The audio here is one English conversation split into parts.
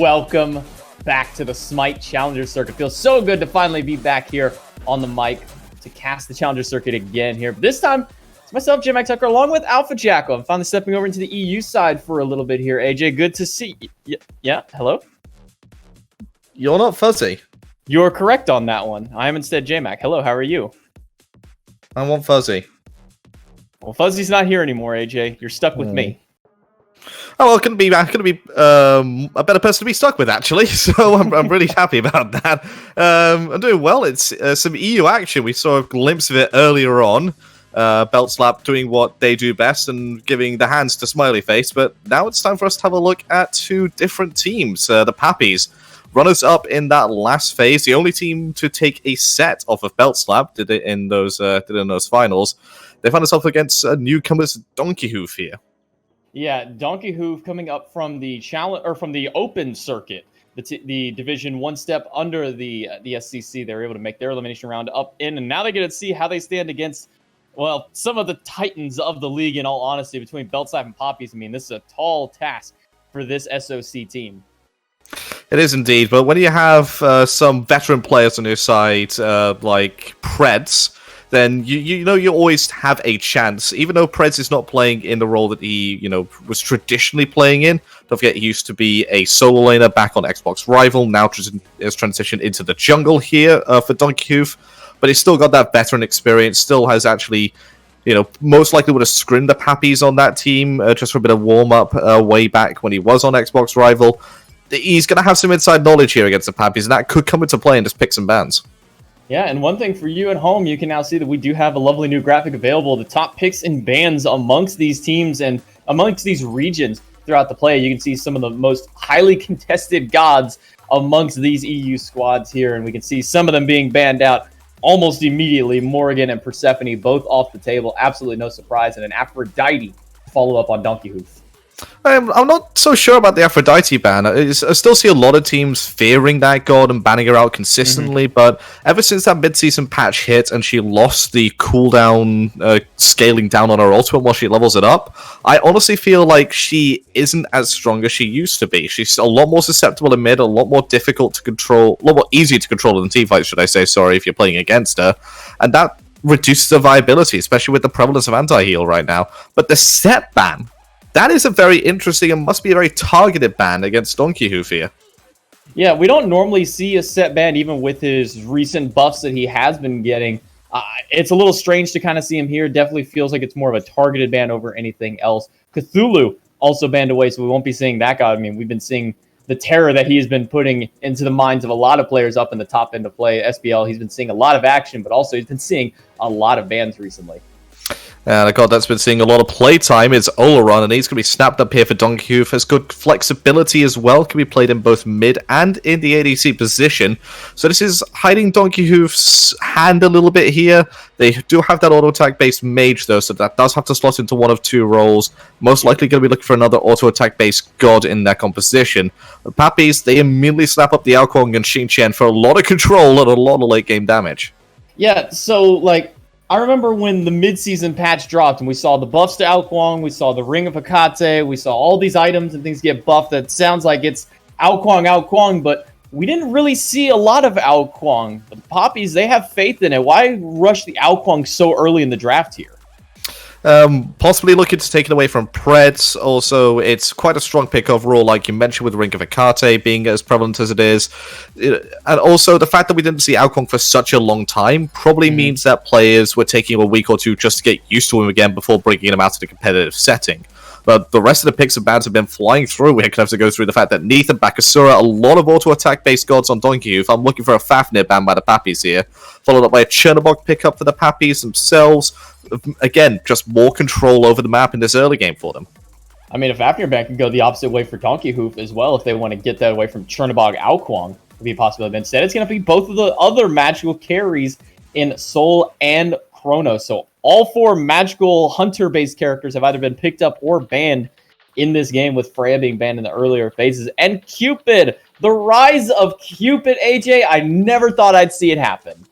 welcome back to the SMITE Challenger Circuit. Feels so good to finally be back here on the mic to cast the Challenger Circuit again here. But this time, it's myself, J-Mac Tucker, along with Alpha Jacko. I'm finally stepping over into the EU side for a little bit here. AJ, good to see you. Yeah, hello? You're not fuzzy. You're correct on that one. I am instead J-Mac. Hello, how are you? I want fuzzy. Well, Fuzzy's not here anymore, AJ. You're stuck with me. Oh, well, couldn't be a better person to be stuck with, actually. So I'm really happy about that. I'm doing well. It's some EU action. We saw a glimpse of it earlier on. Belt Slap doing what they do best and giving the hands to Smiley Face. But now it's time for us to have a look at two different teams. The Papis, runners up in that last phase. The only team to take a set off of Belt Slap did it in those finals. They found themselves against newcomers Donkey Hoof here. Yeah, Donkey Hoof coming up from the challenge or from the open circuit, the division one step under the SCC. They were able to make their elimination round up in, and now they get to see how they stand against, well, some of the titans of the league. In all honesty, between Belt Slap and Papis, I mean, this is a tall task for this SOC team. It is indeed, but when you have some veteran players on your side, like Preds, then you know you always have a chance. Even though Preds is not playing in the role that he was traditionally playing in, don't forget he used to be a solo laner back on Xbox Rival. Now is transitioned into the jungle here for Donkey Hoof, but he's still got that veteran experience. Still has actually, most likely would have scrimmed the Papis on that team just for a bit of warm up way back when he was on Xbox Rival. He's going to have some inside knowledge here against the Papis, and that could come into play in just picks and bans. Yeah, and one thing for you at home, you can now see that we do have a lovely new graphic available. The top picks and bans amongst these teams and amongst these regions throughout the play. You can see some of the most highly contested gods amongst these EU squads here, and we can see some of them being banned out almost immediately. Morrigan and Persephone both off the table. Absolutely no surprise. And an Aphrodite follow up on Donkey Hoof. I'm not so sure about the Aphrodite ban. I still see a lot of teams fearing that god and banning her out consistently, but ever since that mid-season patch hit and she lost the cooldown, scaling down on her ultimate while she levels it up, I honestly feel like she isn't as strong as she used to be. She's a lot more susceptible in mid, a lot more difficult to control, a lot more easy to control in teamfights, should I say, sorry, if you're playing against her, and that reduces her viability, especially with the prevalence of anti-heal right now. But the set ban, that is a very interesting and must be a very targeted ban against Donkey Hoof here. Yeah, we don't normally see a set ban even with his recent buffs that he has been getting. It's a little strange to kind of see him here. Definitely feels like it's more of a targeted ban over anything else. Cthulhu also banned away, so we won't be seeing that guy. I mean, we've been seeing the terror that he has been putting into the minds of a lot of players up in the top end of play. SBL, he's been seeing a lot of action, but also he's been seeing a lot of bans recently. And a god that's been seeing a lot of playtime is Oleron, and he's going to be snapped up here for Donkey Hoof. Has good flexibility as well, can be played in both mid and in the ADC position. So this is hiding Donkey Hoof's hand a little bit here. They do have that auto-attack based mage though, so that does have to slot into one of two roles. Most likely going to be looking for another auto-attack based god in their composition. The Papis, they immediately snap up the Alcong and Xin Chen for a lot of control and a lot of late game damage. Yeah, so I remember when the mid-season patch dropped and we saw the buffs to Ao Kuang, we saw the Ring of Hecate, we saw all these items and things get buffed that sounds like it's Ao Kuang, but we didn't really see a lot of Ao Kuang. The Papis, they have faith in it. Why rush the Ao Kuang so early in the draft here? Possibly looking to take it away from Preds. Also, it's quite a strong pick overall, like you mentioned, with Ring of Hecate being as prevalent as it is. And also, the fact that we didn't see Ao Kuang for such a long time probably means that players were taking a week or two just to get used to him again before bringing him out to the competitive setting. But the rest of the picks and bans have been flying through. We have to go through the fact that Neath and Bakasura, a lot of auto-attack based gods on Donkey Hoof. I'm looking for a Fafnir ban by the Papis here. Followed up by a Chernobog pickup for the Papis themselves. Again, just more control over the map in this early game for them. I mean, if Fafnir ban can go the opposite way for Donkey Hoof as well, if they want to get that away from Chernobog Ao Kuang, would be a possibility. But instead, it's going to be both of the other magical carries in Soul and Chronos. So all four magical hunter-based characters have either been picked up or banned in this game, with Freya being banned in the earlier phases. And Cupid, the rise of Cupid, AJ, I never thought I'd see it happen.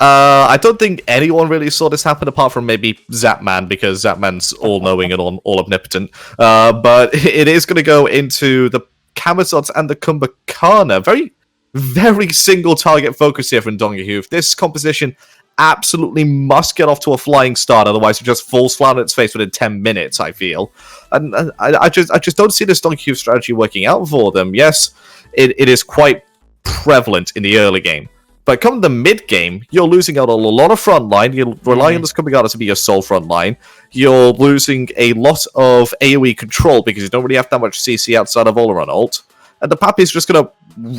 I don't think anyone really saw this happen apart from maybe Zapman, because Zapman's all-knowing and all omnipotent. But it is going to go into the Kamazots and the Kumbhakana. Very, very single target focus here from Donkey Hoof. This composition absolutely must get off to a flying start, otherwise it just falls flat on its face within 10 minutes, I feel. And I just don't see this Donkey Hoof strategy working out for them. Yes, it is quite prevalent in the early game. But come the mid-game, you're losing out on a lot of front line. You're relying on this Kumbhakana to be your sole front line. You're losing a lot of AoE control because you don't really have that much CC outside of all-around ult. And the Papis just going to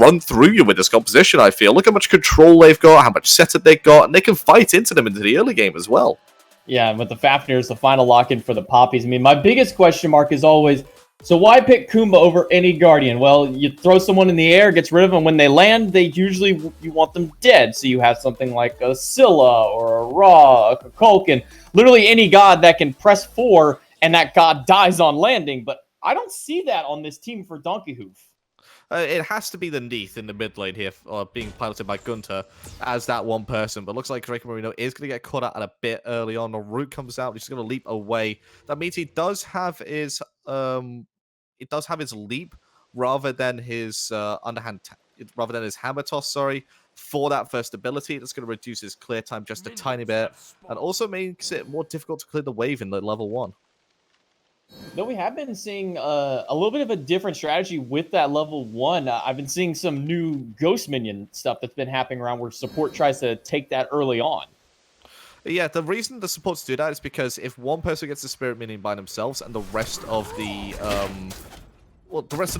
run through you with this composition, I feel. Look how much control they've got, how much setup they've got, and they can fight into them into the early game as well. Yeah, and with the Fafnir's the final lock-in for the Papis. I mean, my biggest question mark is always, so why pick Kumba over any Guardian? Well, you throw someone in the air, gets rid of them. When they land, you want them dead. So you have something like a Scylla or a Ra, a Kukulkan. Literally any god that can press 4 and that god dies on landing. But I don't see that on this team for Donkey Hoof. It has to be the Neath in the mid lane here, being piloted by Gunter as that one person. But looks like Draco Marino is going to get caught out a bit early on. The root comes out. He's going to leap away. That means he does have his leap rather than his rather than his hammer toss. Sorry, for that first ability. That's going to reduce his clear time just a tiny bit, and also makes it more difficult to clear the wave in the level 1. Though we have been seeing a little bit of a different strategy with that level 1. I've been seeing some new Ghost Minion stuff that's been happening around where support tries to take that early on. Yeah, the reason the supports do that is because if one person gets the Spirit Minion by themselves and the rest of the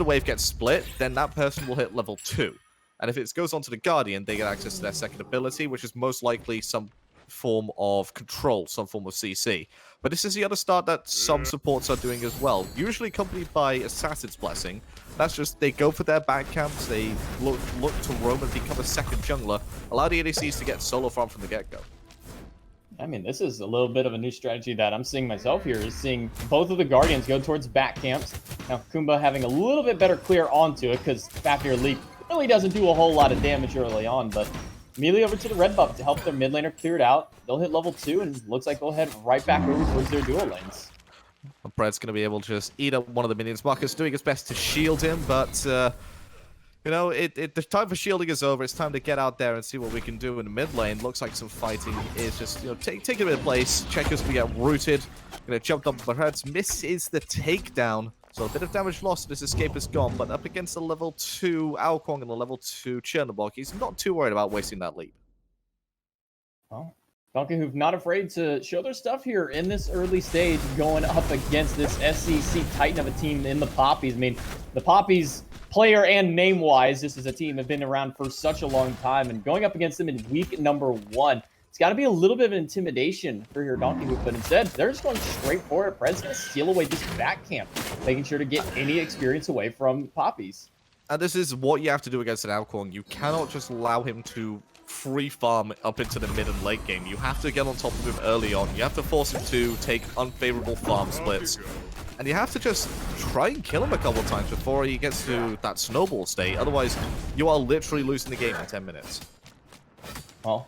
wave gets split, then that person will hit level 2. And if it goes on to the Guardian, they get access to their second ability, which is most likely some form of control, some form of CC. But this is the other start that some supports are doing as well, usually accompanied by Assassin's Blessing. That's just, they go for their back camps, they look to roam and become a second jungler, allow the ADCs to get solo farm from the get-go. I mean, this is a little bit of a new strategy that I'm seeing myself here, is seeing both of the Guardians go towards back camps. Now, Kumba having a little bit better clear onto it, because Fafnir Leap really doesn't do a whole lot of damage early on, but immediately over to the red buff to help their mid laner clear it out. They'll hit level 2, and it looks like they'll head right back over towards their dual lanes. Brett's going to be able to just eat up one of the minions. Marcus doing his best to shield him, but you know, the time for shielding is over. It's time to get out there and see what we can do in the mid lane. Looks like some fighting is just, you know, taking a bit of place. Checkers will get rooted. Gonna jump up the heads. Misses the takedown. So a bit of damage lost. This escape is gone. But up against the level 2 Aokwang and the level 2 Chernobog, he's not too worried about wasting that leap. Well, Donkey Hoof not afraid to show their stuff here in this early stage, going up against this SEC Titan of a team in the Papis. I mean, the Papis, player and name-wise, this is a team that have been around for such a long time, and going up against them in week number 1, it's got to be a little bit of an intimidation for your Donkey Hoof, but instead, they're just going straight for it. Pred's going to steal away this back camp, making sure to get any experience away from Papis. And this is what you have to do against an Aokwang. You cannot just allow him to free farm up into the mid and late game. You have to get on top of him early on. You have to force him to take unfavorable farm splits. And you have to just try and kill him a couple of times before he gets to that snowball state. Otherwise, you are literally losing the game in 10 minutes. Well,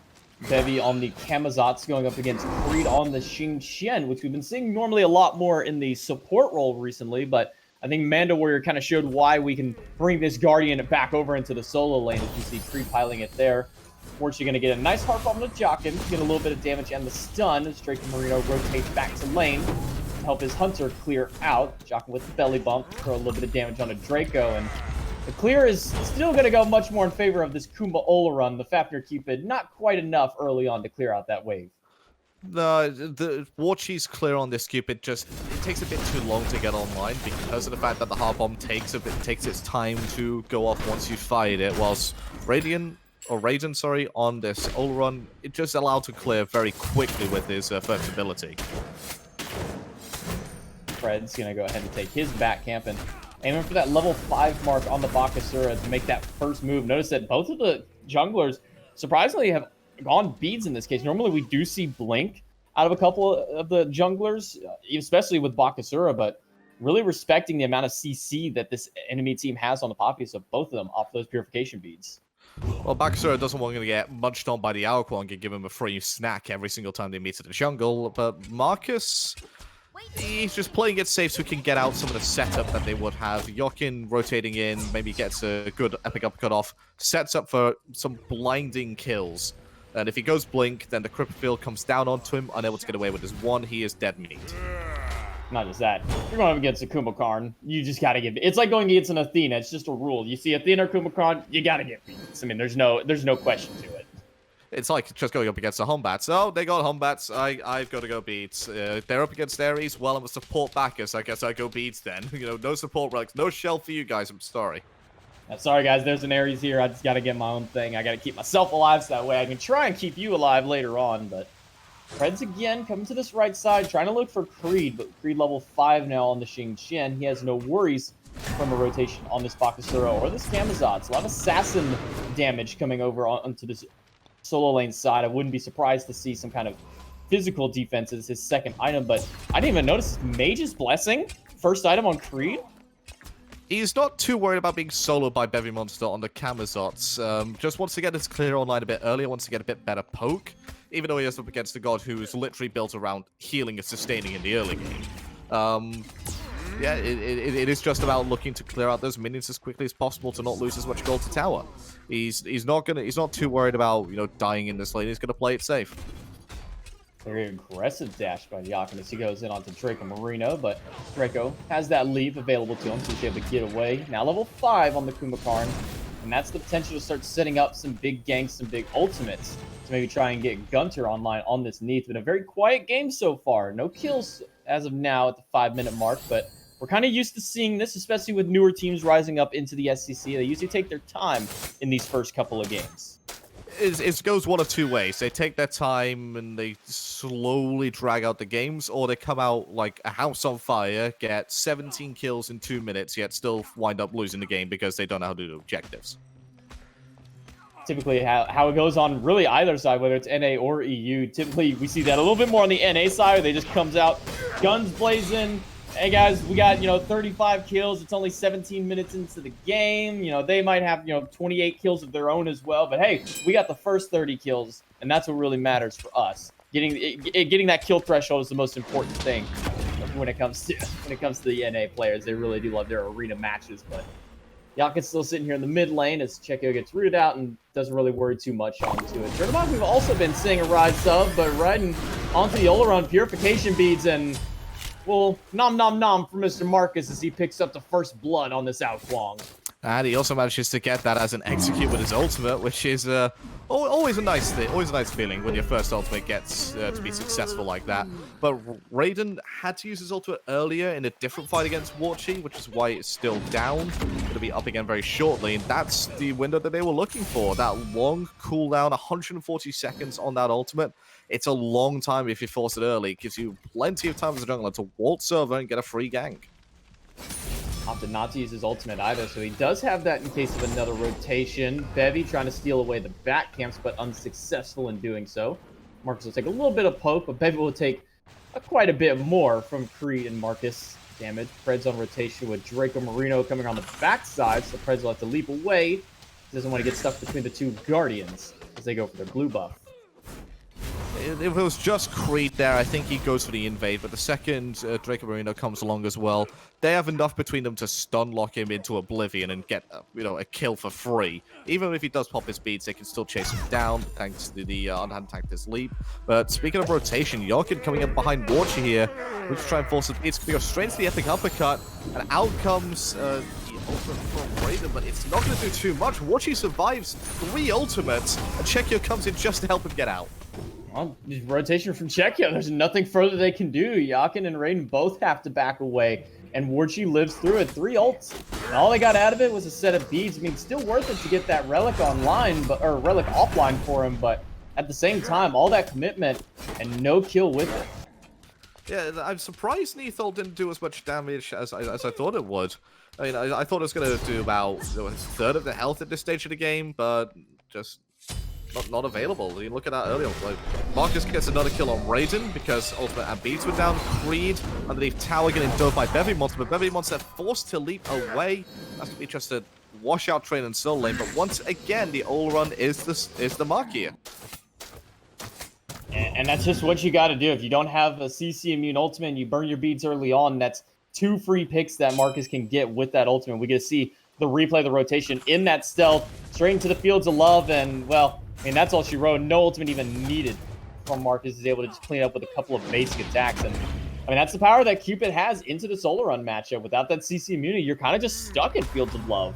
Bevy on the Kamazots going up against Creed on the Xing Xian, which we've been seeing normally a lot more in the support role recently, but I think Manda Warrior kind of showed why we can bring this Guardian back over into the solo lane, as you see Creed piling it there. Fortunately, going to get a nice harp on the Jockin, get a little bit of damage and the stun as Draco Marino rotates back to lane to help his Hunter clear out. Jockin with the belly bump, throw a little bit of damage on a Draco, and the clear is still going to go much more in favor of this Kumba Ola. The Fafnir Cupid not quite enough early on to clear out that wave. No, the War Chief's clear on this Cupid it takes a bit too long to get online because of the fact that the Harp Bomb takes its time to go off once you fired it, whilst Raiden, on this Ola, it just allowed to clear very quickly with his first ability. Fred's going to go ahead and take his back camp and aiming for that level 5 mark on the Bakasura to make that first move. Notice that both of the junglers surprisingly have gone beads in this case. Normally we do see Blink out of a couple of the junglers, especially with Bakasura, but really respecting the amount of CC that this enemy team has on the Papis of both of them off those purification beads. Well, Bakasura doesn't want to get munched on by the Aokwang and give him a free snack every single time they meet at the jungle, but Marcus, He's just playing it safe so he can get out some of the setup that they would have. Yokin rotating in, maybe gets a good epic uppercut off, sets up for some blinding kills. And if he goes blink, then the cripple field comes down onto him, unable to get away with his one. He is dead meat. Not just that. You're going up against a Kumakarn. You just gotta get. It's like going against an Athena. It's just a rule. You see Athena or Kumakarn, you gotta get beats. I mean, there's no question to it. It's like just going up against the Humbats. Oh, they got Humbats. I've got to go beats. They're up against Ares. Well, I'm a support backer, so I guess I go beats then. You know, no support relics, no shell for you guys. I'm sorry. Sorry, guys. There's an Ares here. I just gotta get my own thing. I gotta keep myself alive so that way I can try and keep you alive later on. But Preds again coming to this right side, trying to look for Creed, but Creed level 5 now on the Xing Qian. He has no worries from a rotation on this Bakasura or this Camazotz. It's a lot of assassin damage coming over onto this solo lane side. I wouldn't be surprised to see some kind of physical defense as his second item, but I didn't even notice Mage's Blessing, first item on Creed. He's not too worried about being soloed by Bevy Monster on the Camazotz. Just wants to get his clear online a bit earlier, wants to get a bit better poke, even though he is up against a god who is literally built around healing and sustaining in the early game. Yeah, it is just about looking to clear out those minions as quickly as possible to not lose as much gold to tower. He's not too worried about, you know, dying in this lane. He's gonna play it safe. Very aggressive dash by Yakin as he goes in onto Draco Marino, but Draco has that leap available to him, so he's able to get away. Now level 5 on the Kumakarn, and that's the potential to start setting up some big ganks, some big ultimates to maybe try and get Gunter online on this Neath. Been a very quiet game so far. No kills as of now at the 5-minute mark, but we're kind of used to seeing this, especially with newer teams rising up into the SCC. They usually take their time in these first couple of games. It goes one of two ways. They take their time and they slowly drag out the games, or they come out like a house on fire, get 17 kills in 2 minutes, yet still wind up losing the game because they don't know how to do objectives. Typically how it goes on really either side, whether it's NA or EU. Typically we see that a little bit more on the NA side, where they just comes out, guns blazing. Hey guys, we got, 35 kills. It's only 17 minutes into the game. They might have, 28 kills of their own as well. But hey, we got the first 30 kills, and that's what really matters for us. Getting that kill threshold is the most important thing when it comes to the NA players. They really do love their arena matches. But Yakin's still sitting here in the mid lane as Checo gets rooted out and doesn't really worry too much onto it. Turnabog, we've also been seeing a ride sub, but riding onto the Olaron purification beads and, well, nom nom nom for Mr. Marcus as he picks up the first blood on this Ao Kuang. And he also manages to get that as an execute with his ultimate, which is always a nice thing, always a nice feeling when your first ultimate gets to be successful like that. But Raiden had to use his ultimate earlier in a different fight against Warchi, which is why it's still down. Going to be up again very shortly, and that's the window that they were looking for. That long cooldown, 140 seconds on that ultimate. It's a long time if you force it early. It gives you plenty of time as a jungler to waltz over and get a free gank. Opted not to use his ultimate either, so he does have that in case of another rotation. Bevy trying to steal away the back camps, but unsuccessful in doing so. Marcus will take a little bit of poke, but Bevy will take quite a bit more from Creed and Marcus. Damage. Preds on rotation with Draco Marino coming on the backside, so Preds will have to leap away. He doesn't want to get stuck between the two Guardians as they go for their blue buff. If it was just Creed there, I think he goes for the invade, but the second Draco Marino comes along as well, they have enough between them to stun lock him into oblivion and get a kill for free. Even if he does pop his beads, they can still chase him down thanks to the untanked leap. But speaking of rotation, Yokin coming up behind Warchi here, looks to try and force his beads. Going to go straight to the epic uppercut, and out comes the ultimate from Raiden, but it's not going to do too much. Warchi survives 3 ultimates, and Chekio comes in just to help him get out. Well, rotation from Chekio. There's nothing further they can do. Yakin and Raiden both have to back away, and Warchi lives through it. 3 ults. And all they got out of it was a set of beads. I mean, still worth it to get that relic online, or relic offline for him, but at the same time, all that commitment and no kill with it. Yeah, I'm surprised Neathol didn't do as much damage as I thought it would. I mean, I thought it was going to do about a third of the health at this stage of the game, but just not available. You look at that earlier. Like, Marcus gets another kill on Raiden because ultimate and beads were down. Creed underneath tower getting dove by Bevy Monster, but Bevy Monster forced to leap away. That's to be just a washout train and soul lane. But once again, the all run is the mark here. And that's just what you got to do. If you don't have a CC immune ultimate and you burn your beads early on, that's 2 free picks that Marcus can get with that ultimate. We get to see the replay of the rotation in that stealth, straight into the Fields of Love, and, well, I mean, that's all she wrote. No ultimate even needed from Marcus. Is able to just clean up with a couple of basic attacks. And, I mean, that's the power that Cupid has into the Solar Run matchup. Without that CC immunity, you're kind of just stuck in Fields of Love.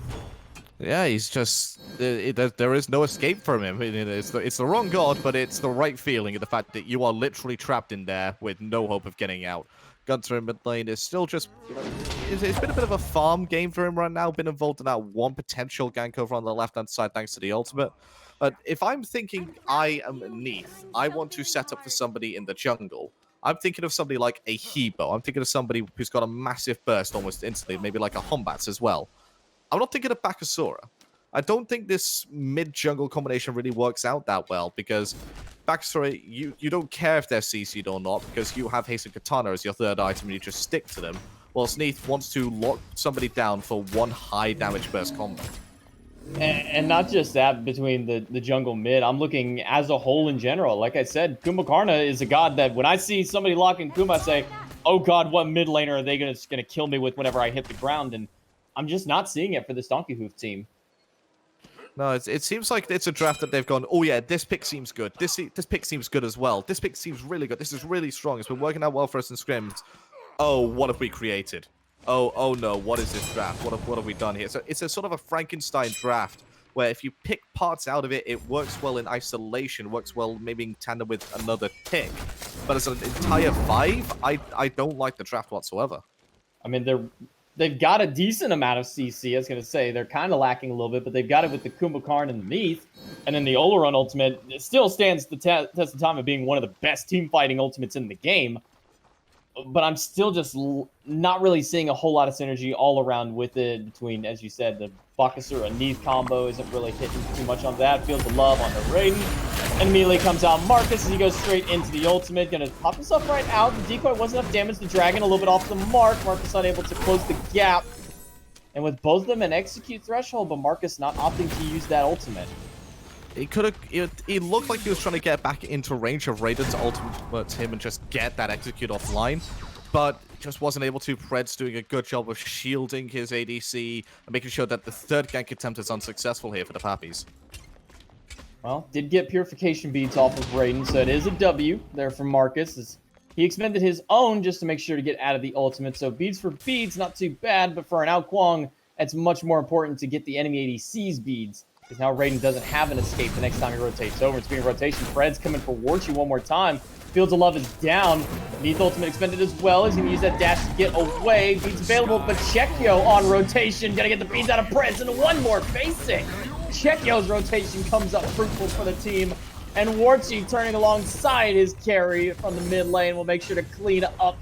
Yeah, he's just... there is no escape from him. It's the wrong god, but it's the right feeling of the fact that you are literally trapped in there with no hope of getting out. Gunter in mid lane is still just... it's been a bit of a farm game for him right now. Been involved in that one potential gank over on the left-hand side thanks to the ultimate. But if I'm thinking I am Neath, I want to set up for somebody in the jungle. I'm thinking of somebody like a Hebo. I'm thinking of somebody who's got a massive burst almost instantly, maybe like a Hombats as well. I'm not thinking of Bakasura. I don't think this mid-jungle combination really works out that well, because Bakasura, you don't care if they're CC'd or not, because you have Haste and Katana as your third item and you just stick to them, whilst Neath wants to lock somebody down for one high-damage burst combo. And not just that, between the jungle mid, I'm looking as a whole in general. Like I said, Kumbhakarna is a god that when I see somebody locking Kumbha, I say, oh god, what mid laner are they gonna kill me with whenever I hit the ground? And I'm just not seeing it for this Donkey Hoof team. No, it seems like it's a draft that they've gone, oh yeah, this pick seems good. This pick seems good as well. This pick seems really good. This is really strong. It's been working out well for us in scrims. Oh, what have we created? Oh no, what is this draft? What have we done here? So it's a sort of a Frankenstein draft where if you pick parts out of it, it works well in isolation, works well maybe in tandem with another pick. But as an entire 5, I don't like the draft whatsoever. I mean, they've got a decent amount of CC. I was going to say they're kind of lacking a little bit, but they've got it with the Kumbhakarna and the Neath. And then the Olaron ultimate, it still stands the test of time of being one of the best team fighting ultimates in the game. But I'm still just not really seeing a whole lot of synergy all around with it between, as you said, the Bakasura Neath combo isn't really hitting too much on that. Feels the love on the Raiden. And immediately comes out Marcus as he goes straight into the ultimate. Gonna pop himself right out. The decoy wasn't enough damage. The dragon a little bit off the mark. Marcus unable to close the gap. And with both of them an execute threshold, but Marcus not opting to use that ultimate. He looked like he was trying to get back into range of Raiden's ultimate him and just get that execute offline, but just wasn't able to. Pred's doing a good job of shielding his ADC and making sure that the third gank attempt is unsuccessful here for the Papis. Well, did get purification beads off of Raiden, so it is a W there from Marcus. As he expended his own just to make sure to get out of the ultimate, so beads for beads, not too bad, but for an Ao Kuang, it's much more important to get the enemy ADC's beads. Because now Raiden doesn't have an escape the next time he rotates over. It's being rotation. Fred's coming for Warchi one more time. Fields of Love is down. Neath ultimate expended as well. He's going to use that dash to get away. Beats available, but Chekyo on rotation. Got to get the beads out of Preds. And one more basic. Chekyo's rotation comes up fruitful for the team. And Warchi turning alongside his carry from the mid lane will make sure to clean up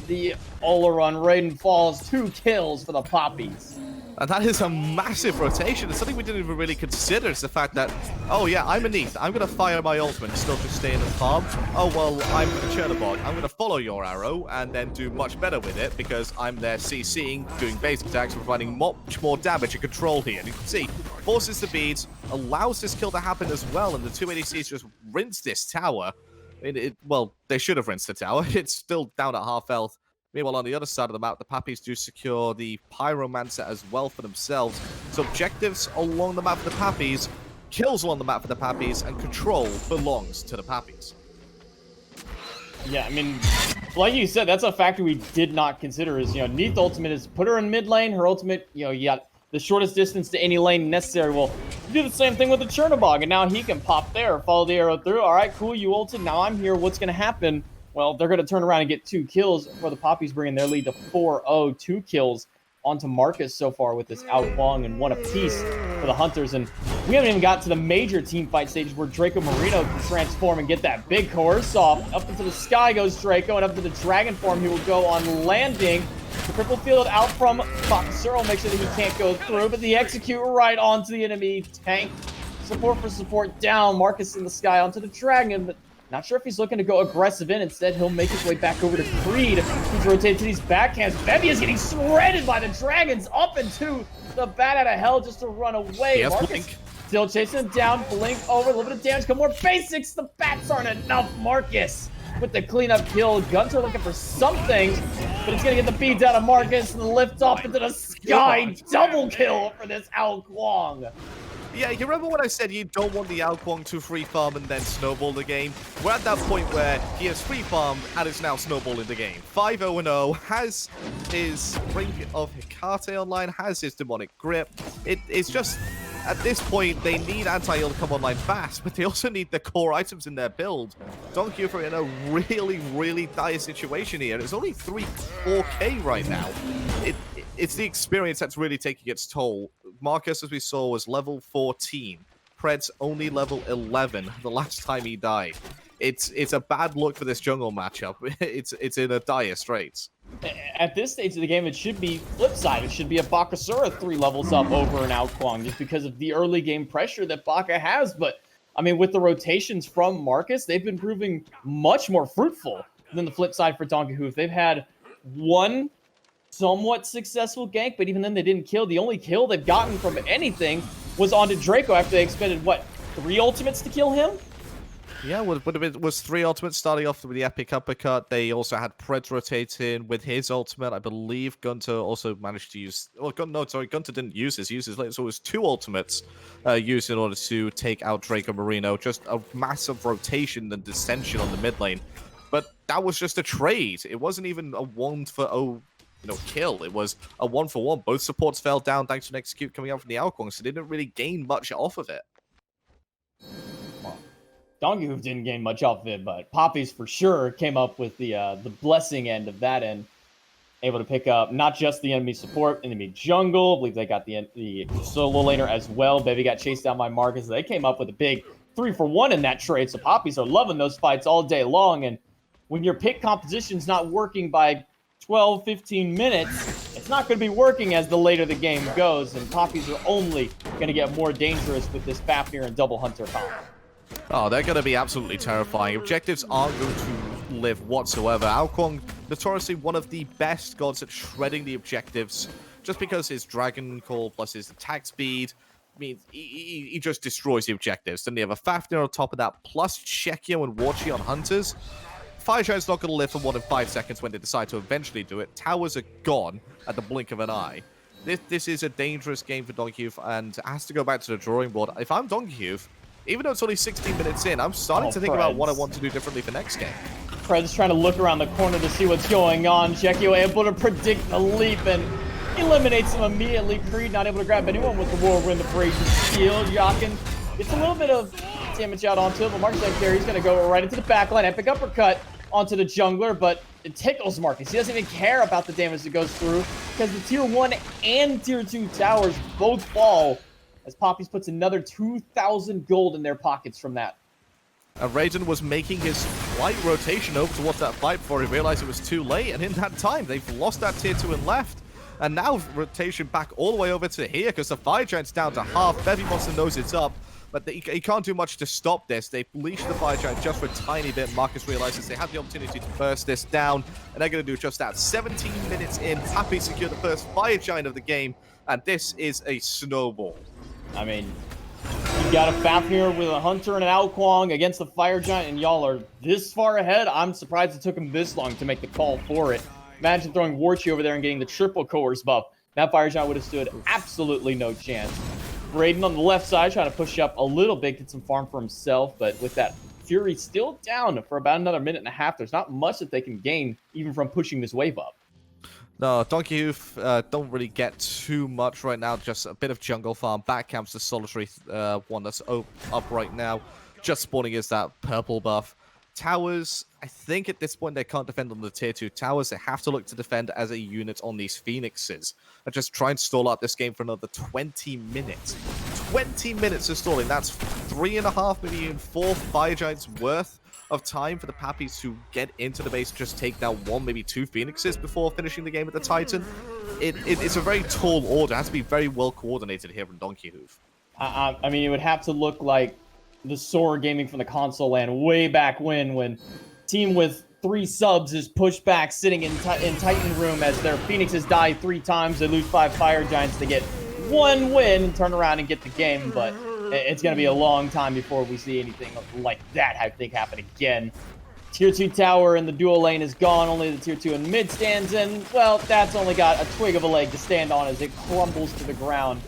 the Olaron. Raiden falls. 2 kills for the Papis. And that is a massive rotation. It's something we didn't even really consider. It's the fact that, oh yeah, I'm a Neath. I'm going to fire my ultimate and still just stay in the farm. Oh well, I'm a Chernobog. I'm going to follow your arrow and then do much better with it because I'm there CCing, doing basic attacks, providing much more damage and control here. And you can see, forces the beads, allows this kill to happen as well, and the 2 ADCs just rinse this tower. Well, they should have rinsed the tower. It's still down at half health. Meanwhile, on the other side of the map, the Papis do secure the Pyromancer as well for themselves. So objectives along the map for the Papis, kills along the map for the Papis, and control belongs to the Papis. Yeah, I mean, like you said, that's a factor we did not consider is, Neath ultimate is put her in mid lane. Her ultimate, you got the shortest distance to any lane necessary. Well, do the same thing with the Chernobog, and now he can pop there, follow the arrow through. All right, cool, you ulted. Now I'm here. What's going to happen? Well, they're going to turn around and get 2 kills for the Papis, bringing their lead to 4-0. 2 kills onto Marcus so far with this Ao Kuang and 1 apiece for the Hunters. And we haven't even got to the major team fight stages where Draco Marino can transform and get that big coerce off. Up into the sky goes Draco, and up to the dragon form he will go on landing. The crippled field out from Bakasura will make sure that he can't go through, but the execute right onto the enemy tank. Support for support down. Marcus in the sky onto the dragon, but not sure if he's looking to go aggressive in. Instead, he'll make his way back over to Creed. He's rotated to these backhands. Bevy is getting shredded by the dragons up into the bat out of hell just to run away. He has Marcus Blink. Still chasing him down. Blink over. A little bit of damage. Come more basics. The bats aren't enough. Marcus with the cleanup kill. Guns are looking for something, but it's going to get the beads out of Marcus and lift off into the sky. Double kill for this Ao Kuang. Yeah, you remember when I said you don't want the Ao Kuang to free farm and then snowball the game? We're at that point where he has free farmed and is now snowballing the game. 5-0-0, has his Ring of Hecate online, has his Demonic Grip. It's just, at this point, they need anti-heal to come online fast, but they also need the core items in their build. Donkey are in a really, really dire situation here. It's only 4K right now. It's the experience that's really taking its toll. Marcus, as we saw, was level 14. Pred's only level 11 the last time he died. It's a bad look for this jungle matchup. It's in a dire straits. At this stage of the game, it should be flip side. It should be a Bakasura 3 levels up over an Ao Kuang just because of the early game pressure that Baka has. But, I mean, with the rotations from Marcus, they've been proving much more fruitful than the flip side for Donkey Hoof. They've had one somewhat successful gank, but even then they didn't kill. The only kill they've gotten from anything was onto Draco after they expended, what, 3 ultimates to kill him? Yeah, it was 3 ultimates starting off with the epic uppercut. They also had Pred rotating with his ultimate. I believe Gunter also managed to use... Well, Gunter didn't use his. So it was 2 ultimates used in order to take out Draco Marino. Just a massive rotation and dissension on the mid lane. But that was just a trade. It wasn't even a 1-for-0 kill. It was a 1-for-1. Both supports fell down thanks to an execute coming out from the Ao Kuang, so they didn't really gain much off of it. Well, Donkey Hoof didn't gain much off of it, but Papis for sure came up with the blessing end of that end, able to pick up not just the enemy support, enemy jungle. I believe they got the solo laner as well. Baby got chased down by Marcus. They came up with a big 3-for-1 in that trade, so Papis are loving those fights all day long, and when your pick composition's not working by 12, 15 minutes, it's not going to be working as the later the game goes, and Papis are only going to get more dangerous with this Fafnir and Double Hunter comp. Oh, they're going to be absolutely terrifying. Objectives aren't going to live whatsoever. Ao Kuang, notoriously one of the best gods at shredding the objectives, just because his Dragon Call plus his attack speed means he just destroys the objectives. Then you have a Fafnir on top of that, plus Shekio and Warchi on Hunters. Fire Giant's not going to live for more than 5 seconds when they decide to eventually do it. Towers are gone at the blink of an eye. This is a dangerous game for Donkey Hoof and has to go back to the drawing board. If I'm Donkey Hoof, even though it's only 16 minutes in, I'm starting to think about what I want to do differently for next game. Pred's trying to look around the corner to see what's going on. Shekio able to predict the leap and eliminates him immediately. Creed not able to grab anyone with the Whirlwind Abrasion Shield. Yakin gets a little bit of damage out onto it, but Marcus there, he's going to go right into the backline. Epic uppercut onto the jungler, but it tickles Marcus. He doesn't even care about the damage that goes through because the tier 1 and tier 2 towers both fall as Papis puts another 2,000 gold in their pockets from that. Raiden was making his flight rotation over towards that fight before he realized it was too late, and in that time, they've lost that tier 2 and left. And now rotation back all the way over to here because the Fire Giant's down to half. Bevy Monster knows it's up, but he can't do much to stop this. They leash the Fire Giant just for a tiny bit. Marcus realizes they have the opportunity to burst this down, and they're going to do just that. 17 minutes in, Happy secured the first Fire Giant of the game, and this is a snowball. I mean, you got a Fafnir with a Hunter and an Ao Kuang against the Fire Giant, and y'all are this far ahead. I'm surprised it took him this long to make the call for it. Imagine throwing Warchi over there and getting the triple coerce buff. That Fire Giant would have stood absolutely no chance. Raiden on the left side trying to push up a little bit, get some farm for himself, but with that Fury still down for about another minute and a half, there's not much that they can gain even from pushing this wave up. No, Donkey Hoof don't really get too much right now, just a bit of jungle farm. Back camp's the solitary one that's up right now. Just spawning is that purple buff. Towers, I think at this point they can't defend on the tier 2 towers. They have to look to defend as a unit on these Phoenixes. And just try and stall out this game for another 20 minutes. 20 minutes of stalling. That's 3.5, maybe even 4 Fire Giants worth of time for the Papis to get into the base and just take down 1, maybe 2 Phoenixes before finishing the game at the Titan. It's a very tall order. It has to be very well coordinated here from Donkey Hoof. I mean, it would have to look like the Sora gaming from the console land way back when team with 3 subs is pushed back sitting in Titan room as their Phoenixes die 3 times. They lose 5 Fire Giants to get 1 win and turn around and get the game. But It's going to be a long time before we see anything like that, I think, happen again. Tier 2 tower in the dual lane is gone. Only the Tier 2 in mid stands, and, well, that's only got a twig of a leg to stand on as it crumbles to the ground.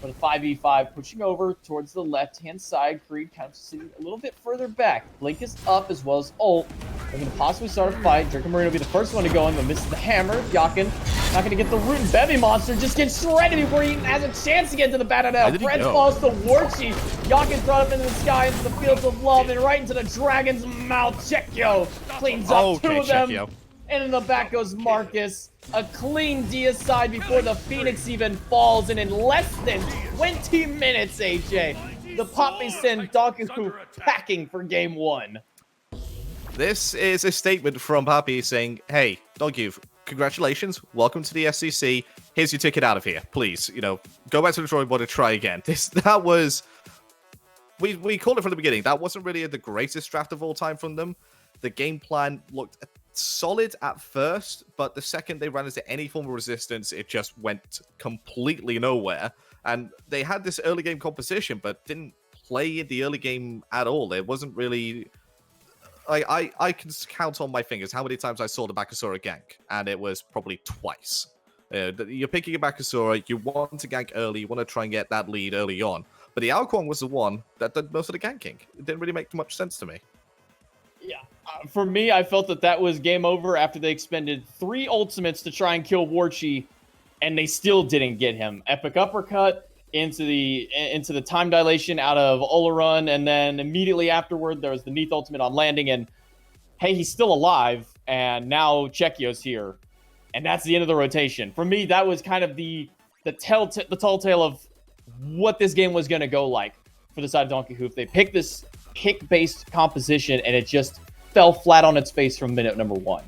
But a 5v5 pushing over towards the left-hand side. Creed kind of sitting a little bit further back. Blink is up as well as ult. They're going to possibly start a fight. Drinker Marine will be the first one to go in, but misses the hammer. Yakin not going to get the root, and Bevy Monster just gets shredded before he even has a chance to get to the battle now. Fred falls to Warchi. Yakin brought up into the sky, into the fields of love, and right into the dragon's mouth. Chekyo cleans up two of them. Chekyo. And in the back goes Marcus. A clean deicide before the Phoenix even falls. And in less than 20 minutes, AJ, the Papis send Donkey Hoof packing for game 1. This is a statement from Papis saying, hey, Donkey Hoof, congratulations. Welcome to the SCC. Here's your ticket out of here. Please, go back to the drawing board and try again. That was... We called it from the beginning. That wasn't really the greatest draft of all time from them. The game plan looked solid at first, but the second they ran into any form of resistance, it just went completely nowhere. And they had this early game composition, but didn't play the early game at all. It wasn't really... I can count on my fingers how many times I saw the Bakasura gank, and it was probably twice. You're picking a Bakasura, you want to gank early, you want to try and get that lead early on. But the Alquang was the one that did most of the ganking. It didn't really make much sense to me. Yeah, for me, I felt that was game over after they expended 3 ultimates to try and kill Warchi, and they still didn't get him. Epic uppercut into the time dilation out of Olorun, and then immediately afterward, there was the Neath ultimate on landing, and hey, he's still alive, and now Chekyo's here. And that's the end of the rotation. For me, that was kind of the tall tale of what this game was going to go like for the side of Donkey Hoof. They picked this pick-based composition, and it just fell flat on its face from minute number 1.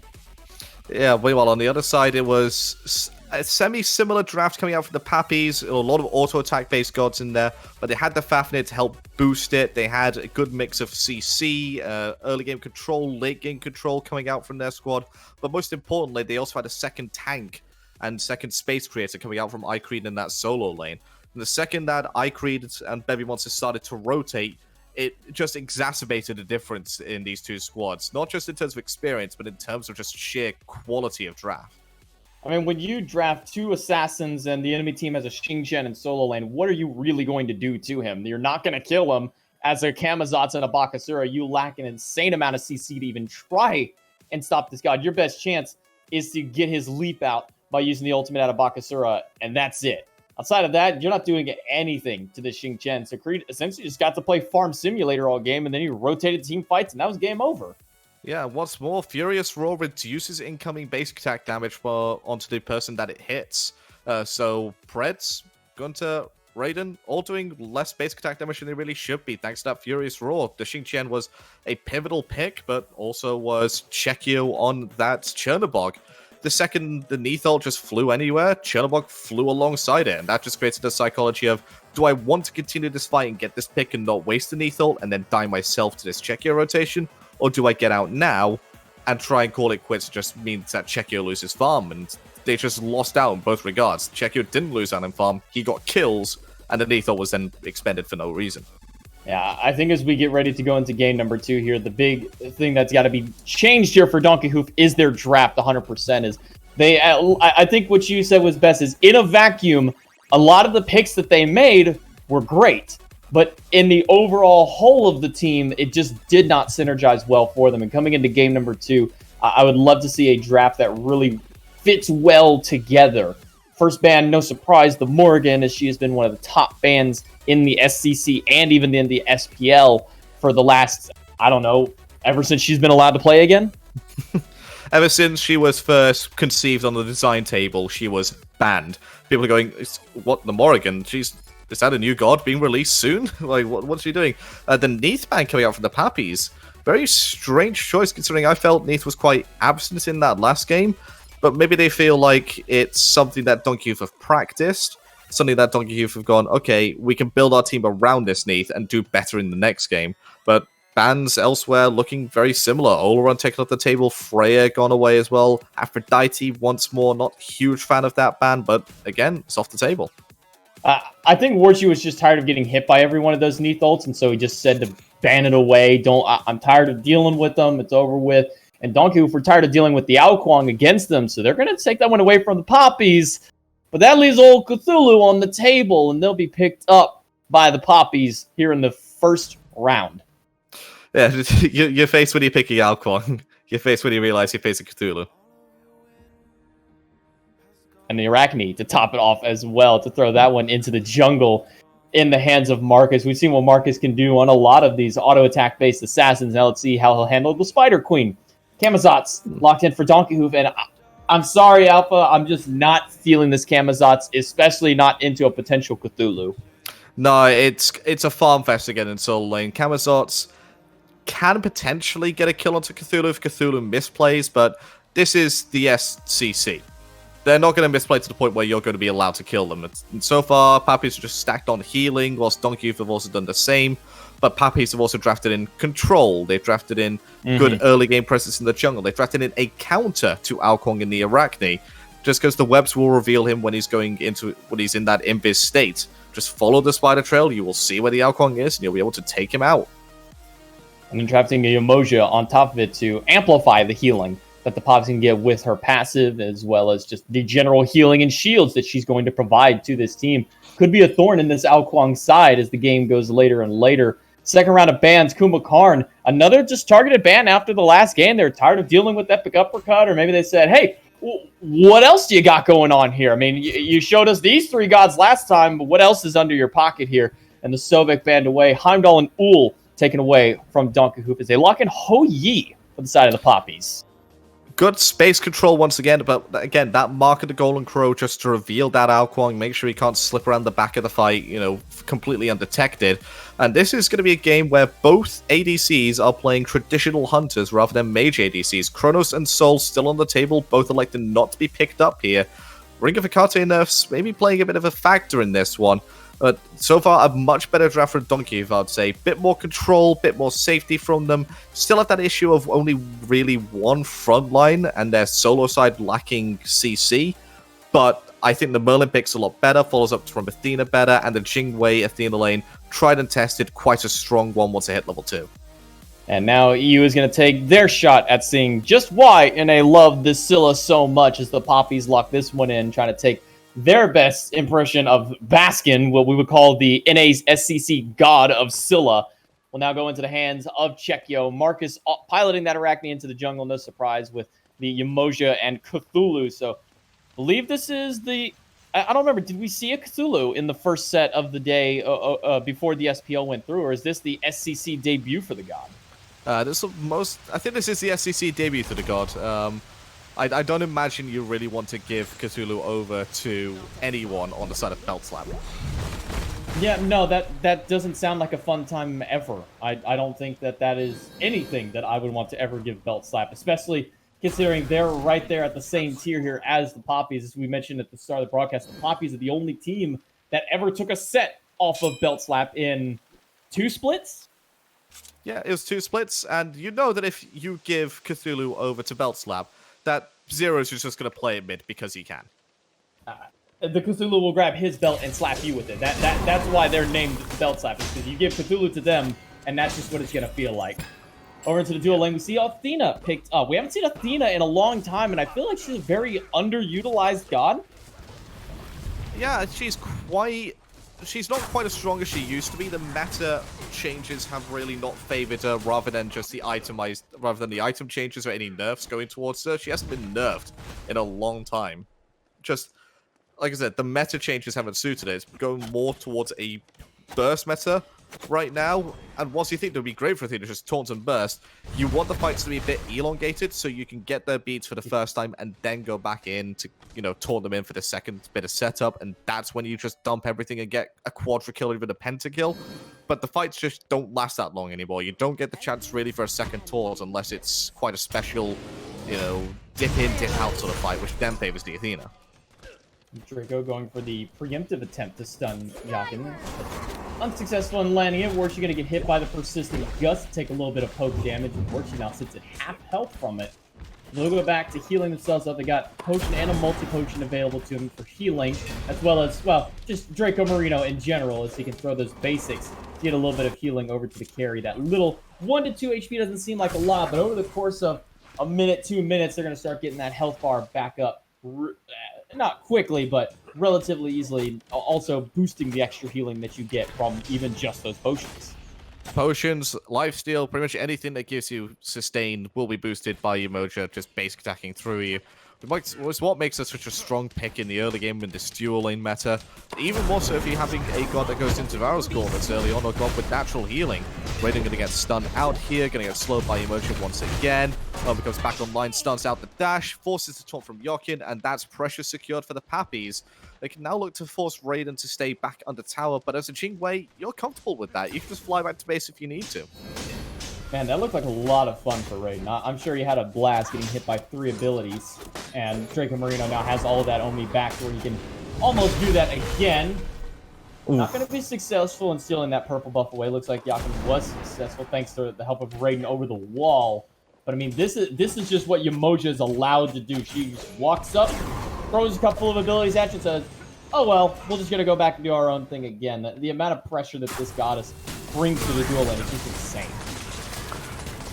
Yeah, well, on the other side, it was a semi-similar draft coming out from the Papis. A lot of auto-attack-based gods in there, but they had the Fafnir to help boost it. They had a good mix of CC, early-game control, late-game control coming out from their squad. But most importantly, they also had a second tank and second space creator coming out from iCreed in that solo lane. And the second that iCreed and Bevy Monster started to rotate, it just exacerbated the difference in these two squads. Not just in terms of experience, but in terms of just sheer quality of draft. I mean, when you draft 2 assassins and the enemy team has a Xingqian in solo lane, what are you really going to do to him? You're not going to kill him. As a Kamazatsu and a Bakasura, you lack an insane amount of CC to even try and stop this god. Your best chance is to get his leap out by using the ultimate out of Bakasura, and that's it. Outside of that, you're not doing anything to the Xingqian. So Creed essentially just got to play Farm Simulator all game, and then he rotated team fights, and that was game over. Yeah, what's more, Furious Roar reduces incoming basic attack damage onto the person that it hits. So Preds, Gunter, Raiden, all doing less basic attack damage than they really should be, thanks to that Furious Roar. The Xingqian was a pivotal pick, but also was Chekyo on that Chernobog. The second the Neath ult just flew anywhere, Chernobog flew alongside it, and that just created the psychology of, do I want to continue this fight and get this pick and not waste the Neath ult and then die myself to this Chekyo rotation? Or do I get out now and try and call it quits? Just means that Chekyo loses farm, and they just lost out in both regards. Chekyo didn't lose out in farm, he got kills, and the Neath ult was then expended for no reason. Yeah, I think as we get ready to go into game number 2 here, the big thing that's got to be changed here for Donkey Hoof is their draft 100%. Is I think what you said was best is, in a vacuum, a lot of the picks that they made were great. But in the overall whole of the team, it just did not synergize well for them. And coming into game number 2, I would love to see a draft that really fits well together. First ban, no surprise, the Morgan, as she has been one of the top bans in the SCC and even in the SPL for the last, I don't know, ever since she's been allowed to play again? Ever since she was first conceived on the design table, she was banned. People are going, what, the Morrigan? Is that a new god being released soon? Like, what's she doing? The Neath ban coming out from the Papis. Very strange choice, considering I felt Neath was quite absent in that last game. But maybe they feel like it's something that Donkey Hoof have practiced. Something that Donkey Hoof have gone, okay, we can build our team around this Neath and do better in the next game. But bans elsewhere looking very similar. Olorun taken off the table, Freya gone away as well. Aphrodite once more, not huge fan of that ban, but again, it's off the table. I think Warchi was just tired of getting hit by every one of those Neath ults, and so he just said to ban it away. I'm tired of dealing with them. It's over with. And Donkey Hoof, we're tired of dealing with the Aokwang against them, so they're going to take that one away from the Papis. But that leaves old Cthulhu on the table, and they'll be picked up by the Papis here in the first round. Yeah, your face when you're picking Aokwang. Your face when you realize you're facing Cthulhu. And the Arachne to top it off as well, to throw that one into the jungle in the hands of Marcus. We've seen what Marcus can do on a lot of these auto-attack based assassins. Now let's see how he'll handle the Spider Queen. Camazotz locked in for Donkey Hoof, and I'm sorry, Alpha, I'm just not feeling this Camazotz, especially not into a potential Cthulhu. No, it's a farm fest again in Soul Lane. Camazotz can potentially get a kill onto Cthulhu if Cthulhu misplays, but this is the SCC. They're not going to misplay to the point where you're going to be allowed to kill them. And so far, Papis are just stacked on healing, whilst Donkey Hoof have also done the same. But Papis have also drafted in control. They've drafted in good early game presence in the jungle. They've drafted in a counter to Aokwang in the Arachne, just because the webs will reveal him when he's in that invis state. Just follow the spider trail. You will see where the Aokwang is, and you'll be able to take him out. And then drafting a Umoja on top of it to amplify the healing that the Pops can get with her passive, as well as just the general healing and shields that she's going to provide to this team. Could be a thorn in this Aokwang side as the game goes later and later. Second round of bans, Kumakarn, another just targeted ban after the last game. They're tired of dealing with Epic Uppercut, or maybe they said, hey, what else do you got going on here? I mean, you showed us these three gods last time, but what else is under your pocket here? And the Sovek banned away. Heimdall and Ull taken away from Donkey Hoof as they lock in Ho Yi for the side of the Poppies. Good space control once again, but again, that mark of the Golden Crow just to reveal that Aokwang, make sure he can't slip around the back of the fight, completely undetected. And this is going to be a game where both ADCs are playing traditional hunters rather than mage ADCs. Kronos and Sol still on the table, both elected not to be picked up here. Ring of Hecate nerfs maybe playing a bit of a factor in this one. But so far, a much better draft for Donkey, I'd say. Bit more control, bit more safety from them. Still have that issue of only really one front line and their solo side lacking CC. But I think the Merlin pick's a lot better, follows up from Athena better, and the Jingwei Athena lane, tried and tested, quite a strong one once it hit level 2. And now EU is going to take their shot at seeing just why NA love this Scylla so much as the Poppies lock this one in, trying to take their best impression of Baskin, what we would call the NA's SCC god of Scylla, will now go into the hands of Chekyo. Marcus piloting that Arachne into the jungle, no surprise, with the Umoja and Cthulhu. So, I believe this is the... I don't remember, did we see a Cthulhu in the first set of the day before the SPL went through, or is this the SCC debut for the god? I think this is the SCC debut for the god. I don't imagine you really want to give Cthulhu over to anyone on the side of Belt Slap. Yeah, no, that doesn't sound like a fun time ever. I don't think that is anything that I would want to ever give Belt Slap, especially considering they're right there at the same tier here as the Poppies. As we mentioned at the start of the broadcast, the Poppies are the only team that ever took a set off of Belt Slap in 2 splits? Yeah, it was 2 splits, and you know that if you give Cthulhu over to Belt Slap, that Zeros is just going to play it mid because he can. The Cthulhu will grab his belt and slap you with it. That's why they're named Belt Slappers, because you give Cthulhu to them, and that's just what it's going to feel like. Over into the dual lane, we see Athena picked up. We haven't seen Athena in a long time, and I feel like she's a very underutilized god. Yeah, she's not quite as strong as she used to be. The meta changes have really not favored her rather than the item changes or any nerfs going towards her. She hasn't been nerfed in a long time. Just, like I said, the meta changes haven't suited her. It's going more towards a burst meta right now. And whilst you think it would be great for Athena, just taunt and burst, you want the fights to be a bit elongated so you can get their beats for the first time and then go back in to, taunt them in for the second bit of setup. And that's when you just dump everything and get a quadra kill or even a pentakill. But the fights just don't last that long anymore. You don't get the chance really for a second taunt unless it's quite a special, dip in, dip out sort of fight, which then favors the Athena. Draco going for the preemptive attempt to stun Yakin. Unsuccessful in landing it. Warchi going to get hit by the persistent gust, take a little bit of poke damage, and Warchi now sits at half health from it. They'll go back to healing themselves up. They got potion and a multi-potion available to him for healing, as well as, well, just Draco Marino in general, as he can throw those basics to get a little bit of healing over to the carry. That little 1 to 2 HP doesn't seem like a lot, but over the course of a minute, 2 minutes, they're going to start getting that health bar back up. Not quickly, but relatively easily, also boosting the extra healing that you get from even just those potions. Potions, lifesteal, pretty much anything that gives you sustain will be boosted by Umoja just basic attacking through you. It's what makes us such a strong pick in the early game in this dual lane meta. Even more so if you're having a god that goes into Varus Gauntlets early on, or god with natural healing. Raiden going to get stunned out here, going to get slowed by Umoja once again. Becomes back online, stuns out the dash, forces the taunt from Yokin, and that's pressure secured for the Papis. They can now look to force Raiden to stay back under tower, but as a Jingwei, you're comfortable with that. You can just fly back to base if you need to. Man, that looked like a lot of fun for Raiden. I'm sure he had a blast getting hit by 3 abilities, and Draco Marino now has all of that Omi back where he can almost do that again. Oof. Not going to be successful in stealing that purple buff away. Looks like Yakin was successful thanks to the help of Raiden over the wall. But I mean, this is just what Umoja is allowed to do. She just walks up, throws a couple of abilities at you, and says, oh well, we're just going to go back and do our own thing again. The amount of pressure that this goddess brings to the duel lane is just insane.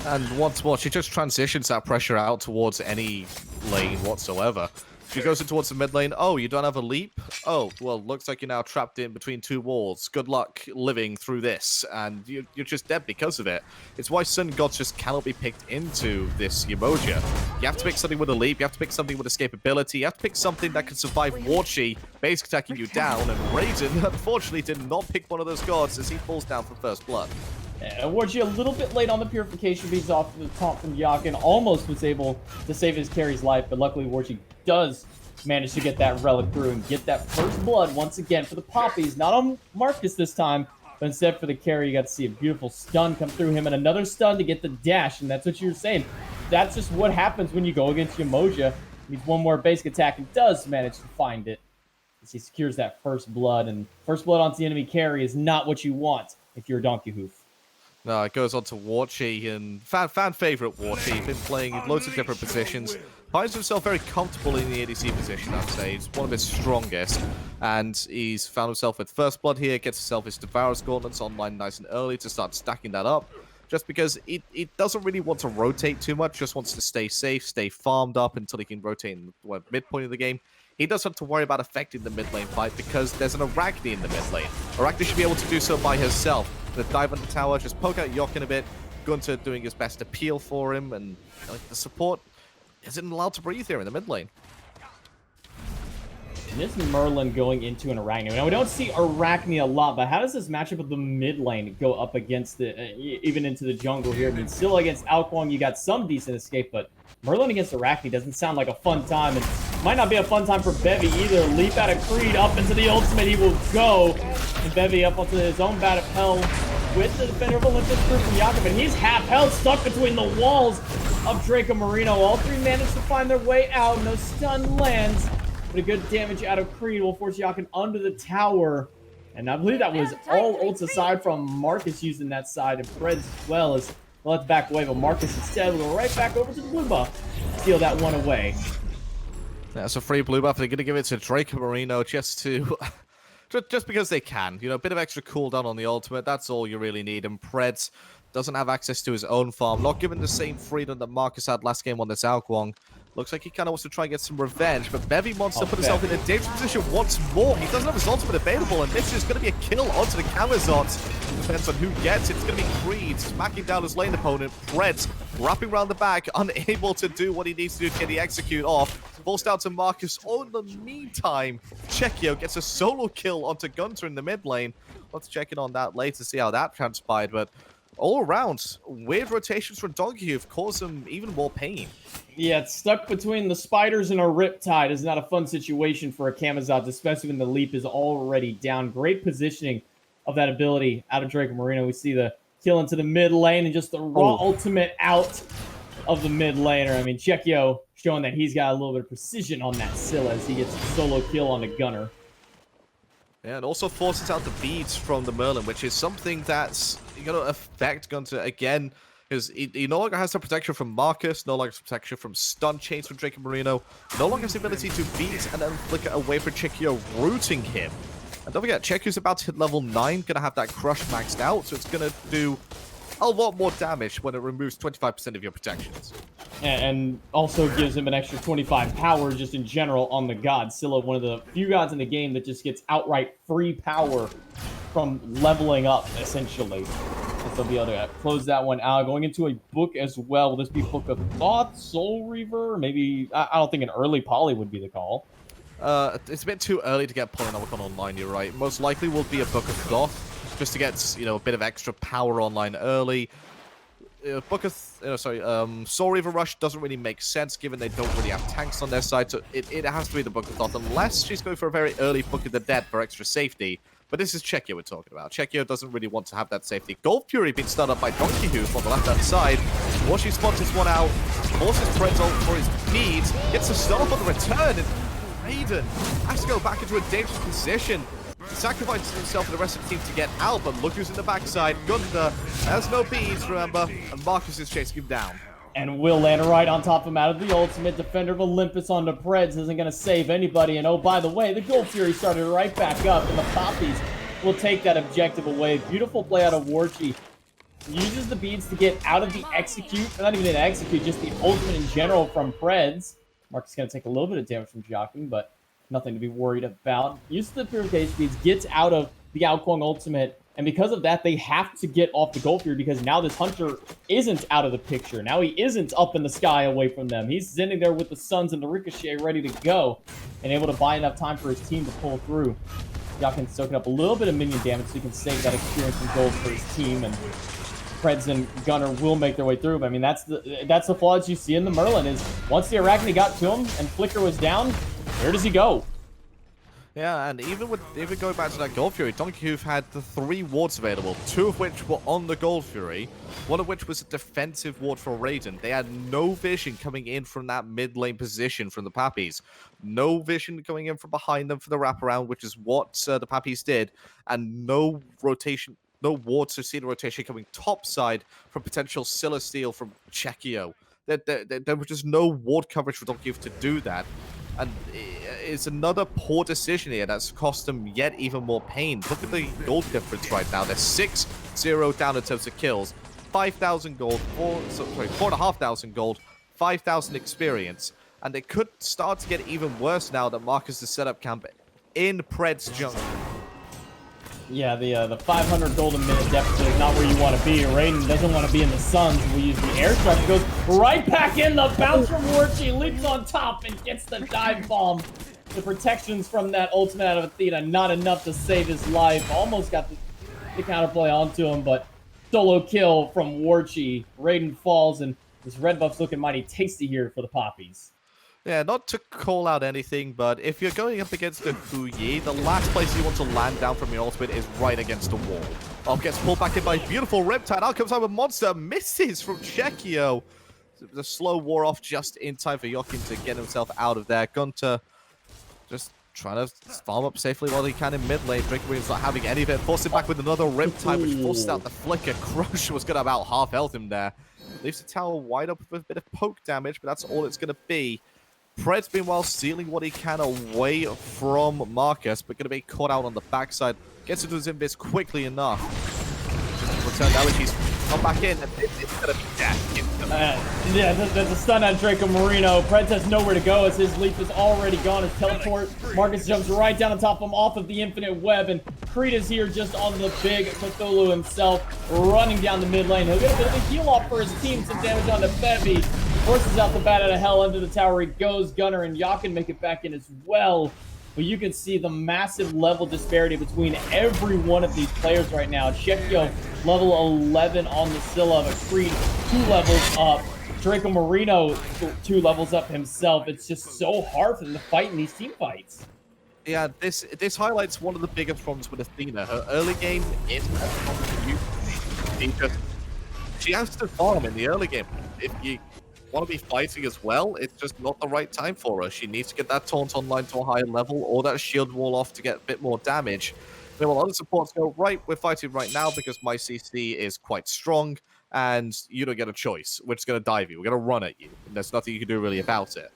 And once more, she just transitions that pressure out towards any lane whatsoever. She goes in towards the mid lane. Oh, you don't have a leap? Oh, well, looks like you're now trapped in between 2 walls. Good luck living through this, and you're just dead because of it. It's why certain gods just cannot be picked into this Umoja. You have to pick something with a leap, you have to pick something with escapability, you have to pick something that can survive Warchi, basic attacking you down, and Raiden, unfortunately, did not pick one of those gods as he falls down for first blood. Warchi a little bit late on the purification beads off the taunt from Yakin. Almost was able to save his carry's life, but luckily Warchi does manage to get that relic through and get that first blood once again for the Papis. Not on Marcus this time, but instead for the carry, you got to see a beautiful stun come through him and another stun to get the dash, and that's what you were saying. That's just what happens when you go against Umoja. Needs one more basic attack and does manage to find it as he secures that first blood, and first blood onto the enemy carry is not what you want if you're a Donkey Hoof. No, it goes on to Warchi, and fan favorite Warchi. Been playing in loads of different positions. Finds himself very comfortable in the ADC position, I'd say. He's one of his strongest, and he's found himself with first blood here. Gets himself his Varus Gauntlets online nice and early to start stacking that up. Just because it doesn't really want to rotate too much, just wants to stay safe, stay farmed up until he can rotate in the midpoint of the game. He doesn't have to worry about affecting the mid lane fight because there's an Arachne in the mid lane. Arachne should be able to do so by herself. The dive on the tower, just poke out Yokin a bit. Gunter doing his best to peel for him, and the support isn't allowed to breathe here in the mid lane. And this Merlin going into an Arachne. Now, we don't see Arachne a lot, but how does this matchup of the mid lane go up against the, even into the jungle here? I mean, still against Alkwang, you got some decent escape, but Merlin against Arachne doesn't sound like a fun time, and might not be a fun time for Bevy either. Leap out of Creed up into the ultimate, he will go. And Bevy up onto his own bat of hell with the Defender of Olympus through from Yakin, but he's half held, stuck between the walls of Draco Marino. All 3 managed to find their way out. No stun lands, but a good damage out of Creed will force Yakin under the tower. And I believe that was all ults aside from Marcus using that side, and Fred as well as let's back away, but Marcus instead will go right back over to the blue buff, steal that one away. That's a free blue buff. They're going to give it to Draco Marino just to... just because they can. You know, a bit of extra cooldown on the ultimate, that's all you really need. And Preds doesn't have access to his own farm, not given the same freedom that Marcus had last game on this Alkwang. Looks like he kind of wants to try and get some revenge, but Bevy wants to put himself in a dangerous position once more. He doesn't have his ultimate available, and this is going to be a kill onto the Camazot. Depends on who gets it. It's going to be Creed smacking down his lane opponent. Preds wrapping around the back, unable to do what he needs to do to get the execute off. Falls down to Marcus. Oh, in the meantime, Chekio gets a solo kill onto Gunter in the mid lane. Let's check in on that later, see how that transpired, but all around, weird rotations from Donkey have caused him even more pain. Yeah, it's stuck between the spiders and a Riptide is not a fun situation for a Camazotz, especially when the leap is already down. Great positioning of that ability out of Draco Marino. We see the kill into the mid lane and just the raw ultimate out of the mid laner. I mean, Chekio showing that he's got a little bit of precision on that Scylla as he gets a solo kill on the Gunner. Yeah, and also forces out the beads from the Merlin, which is something that's going to affect Gunter again. Because he no longer has the protection from Marcus, no longer has protection from stun chains from Draco Marino, no longer has the ability to beat and then flicker away from Chekio, rooting him. And don't forget, Chekio's about to hit level 9, gonna have that crush maxed out, so it's gonna do a lot more damage when it removes 25% of your protections. And also gives him an extra 25 power just in general on the god. Scylla, one of the few gods in the game that just gets outright free power from leveling up, essentially. And so they'll be able to close that one out. Going into a book as well. Will this be Book of Thought, Soul Reaver? Maybe, I don't think an early poly would be the call. It's a bit too early to get Polynomicon online, you're right. Most likely will be a Book of Thoth, just to get, you know, a bit of extra power online early. Soul Reaver Rush doesn't really make sense, given they don't really have tanks on their side, so it has to be the Book of Thoth, unless she's going for a very early Book of the Dead for extra safety. But this is Chekio we're talking about. Chekio doesn't really want to have that safety. Gold Fury being stunned up by Donkey Hoof on the left-hand side. Washi spots this one out, forces Fred's ult for his speed, gets a stun on the return, and Raiden has to go back into a dangerous position. He sacrifices himself and the rest of the team to get out, but look who's in the backside. Gunther has no beads, remember, and Marcus is chasing him down. And will land right on top of him out of the ultimate. Defender of Olympus on the Preds isn't going to save anybody. And oh, by the way, the Gold Fury started right back up, and the Papis will take that objective away. Beautiful play out of Warchi. Uses the beads to get out of the execute, not even an execute, just the ultimate in general from Preds. Marcus is going to take a little bit of damage from Joachim, but nothing to be worried about. Uses the purification beads, gets out of the Alkwang ultimate, and because of that, they have to get off the Gold Fury because now this Hunter isn't out of the picture. Now he isn't up in the sky away from them. He's sitting there with the Suns and the Ricochet ready to go and able to buy enough time for his team to pull through. Joachim's soaking up a little bit of minion damage so he can save that experience and gold for his team, and Preds and Gunner will make their way through. But I mean, that's the flaws you see in the Merlin is once the Arachne got to him and Flicker was down, where does he go? Yeah, and even going back to that Gold Fury, Donkey Hoof had the 3 wards available, 2 of which were on the Gold Fury, one of which was a defensive ward for Raiden. They had no vision coming in from that mid lane position from the Papis. No vision coming in from behind them for the wraparound, which is what the Papis did, and no rotation, no wards to see the rotation coming topside from potential Scylla steal from Chekio. There was just no ward coverage for Donkey Hoof to do that. And it's another poor decision here that's cost them yet even more pain. Look at the gold difference right now. They're 6-0 down in terms of kills. 5,000 gold, 4,500 gold, 5,000 experience. And it could start to get even worse now that Marcus has set up camp in Pred's jungle. Yeah, the 500 gold a minute deficit is not where you want to be. Raiden doesn't want to be in the Suns. We use the airstrike. Goes right back in. The bounce from Warchi leaps on top and gets the dive bomb. The protections from that ultimate out of Athena, not enough to save his life. Almost got the counterplay onto him, but solo kill from Warchi. Raiden falls, and this red buff's looking mighty tasty here for the Papis. Yeah, not to call out anything, but if you're going up against the Hu Yi, the last place you want to land down from your ultimate is right against a wall. Up gets pulled back in by beautiful Riptide. Out comes out a monster, misses from Chekio. The slow wore off just in time for Joachim to get himself out of there. Gunter just trying to farm up safely while he can in mid lane. Draco Marino's not having any of it. Forced him back with another Riptide, which forced out the flicker. Crush was going to about half health him there. Leaves the tower wide open with a bit of poke damage, but that's all it's going to be. Pred's meanwhile stealing what he can away from Marcus, but going to be caught out on the backside. Gets into his invis quickly enough. Return damage, he's come back in, and it's going to be death. Yeah, there's a stun on Draco Marino. Preds has nowhere to go as his leap is already gone. His teleport, Marcus jumps right down on top of him off of the infinite web, and Creed is here just on the big Cthulhu himself, running down the mid lane. He'll get a bit of a heal off for his team, some damage on the Bevy. Forces out the bat out of hell under the tower. He goes. Gunner and Joachim make it back in as well. But you can see the massive level disparity between every one of these players right now. Chekio, level 11 on the Scylla, but Creed 2 levels up. Draco Marino, 2 levels up himself. It's just so hard for them to fight in these team fights. Yeah, this highlights one of the biggest problems with Athena. Her early game is she has to farm in the early game. If you want to be fighting as well, it's just not the right time for her. She needs to get that taunt online to a higher level or that shield wall off to get a bit more damage. Then while other supports go, right, we're fighting right now because my CC is quite strong and you don't get a choice. We're just going to dive you. We're going to run at you. And there's nothing you can do really about it.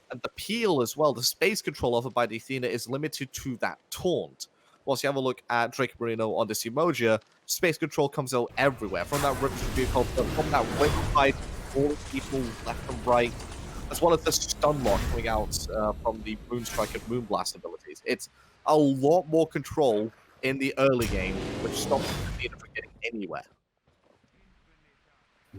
And the peel as well, the space control offered by the Athena is limited to that taunt. Once you have a look at Drake Marino on this Emoja, space control comes out everywhere. From that rip vehicle, from that whip fight, all people left and right, as well as the stun lock coming out from the Moonstrike and Moonblast abilities. It's a lot more control in the early game, which stops the Athena from getting anywhere.